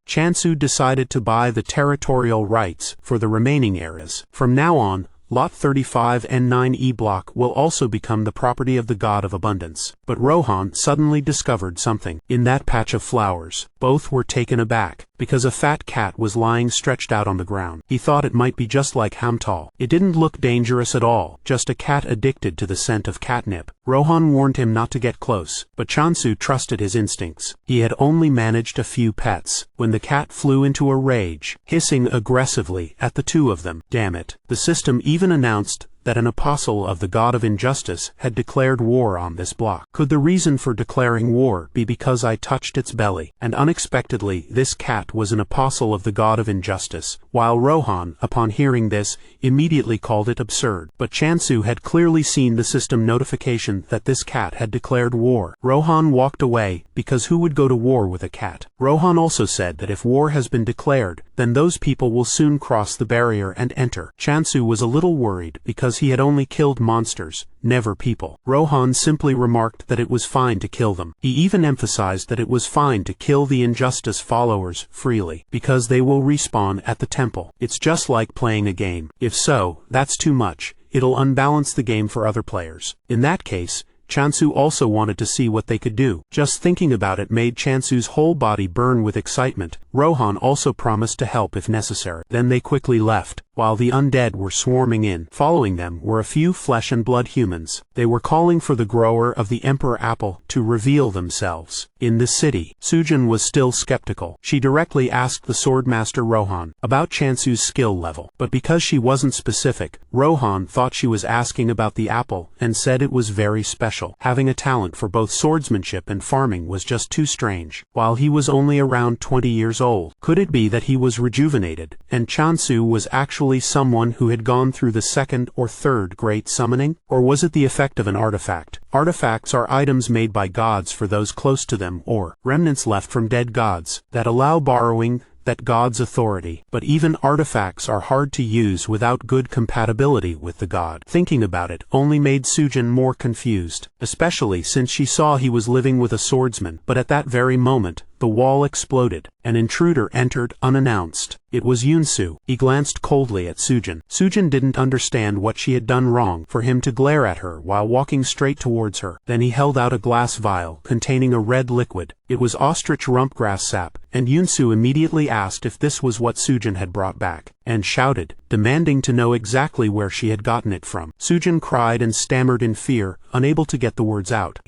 Chansu decided to buy the territorial rights for the remaining areas. From now on, Lot 35 and 9E block will also become the property of the god of abundance. But Rohan suddenly discovered something. In that patch of flowers, both were taken aback, because a fat cat was lying stretched out on the ground. He thought it might be just like Hamtal. It didn't look dangerous at all, just a cat addicted to the scent of catnip. Rohan warned him not to get close, but Chansu trusted his instincts. He had only managed a few pets, when the cat flew into a rage, hissing aggressively at the two of them. Damn it. The system even announced that an apostle of the god of injustice had declared war on this block. Could the reason for declaring war be because I touched its belly? And unexpectedly, this cat was an apostle of the god of injustice, while Rohan, upon hearing this, immediately called it absurd. But Chansu had clearly seen the system notification that this cat had declared war. Rohan walked away, because who would go to war with a cat? Rohan also said that if war has been declared, then those people will soon cross the barrier and enter. Chansu was a little worried because he had only killed monsters, never people. Rohan simply remarked that it was fine to kill them. He even emphasized that it was fine to kill the injustice followers freely, because they will respawn at the temple. It's just like playing a game. If so, that's too much. It'll unbalance the game for other players. In that case, Chansu also wanted to see what they could do. Just thinking about it made Chansu's whole body burn with excitement. Rohan also promised to help if necessary. Then they quickly left, while the undead were swarming in. Following them were a few flesh and blood humans. They were calling for the grower of the Emperor Apple to reveal themselves. In the city, Sujin was still skeptical. She directly asked the swordmaster Rohan about Chansu's skill level, but because she wasn't specific, Rohan thought she was asking about the apple and said it was very special. Having a talent for both swordsmanship and farming was just too strange. While he was only around 20 years old, could it be that he was rejuvenated, and Chansu was actually someone who had gone through the second or third great summoning? Or was it the effect of an artifact? Artifacts are items made by gods for those close to them, or remnants left from dead gods, that allow borrowing that god's authority. But even artifacts are hard to use without good compatibility with the god. Thinking about it only made Sujin more confused, especially since she saw he was living with a swordsman. But at that very moment, the wall exploded. An intruder entered unannounced. It was Yunsu. He glanced coldly at Sujin. Sujin didn't understand what she had done wrong for him to glare at her while walking straight towards her. Then he held out a glass vial containing a red liquid. It was ostrich rumpgrass sap, and Yunsu immediately asked if this was what Sujin had brought back, and shouted, demanding to know exactly where she had gotten it from. Sujin cried and stammered in fear, unable to get the words out.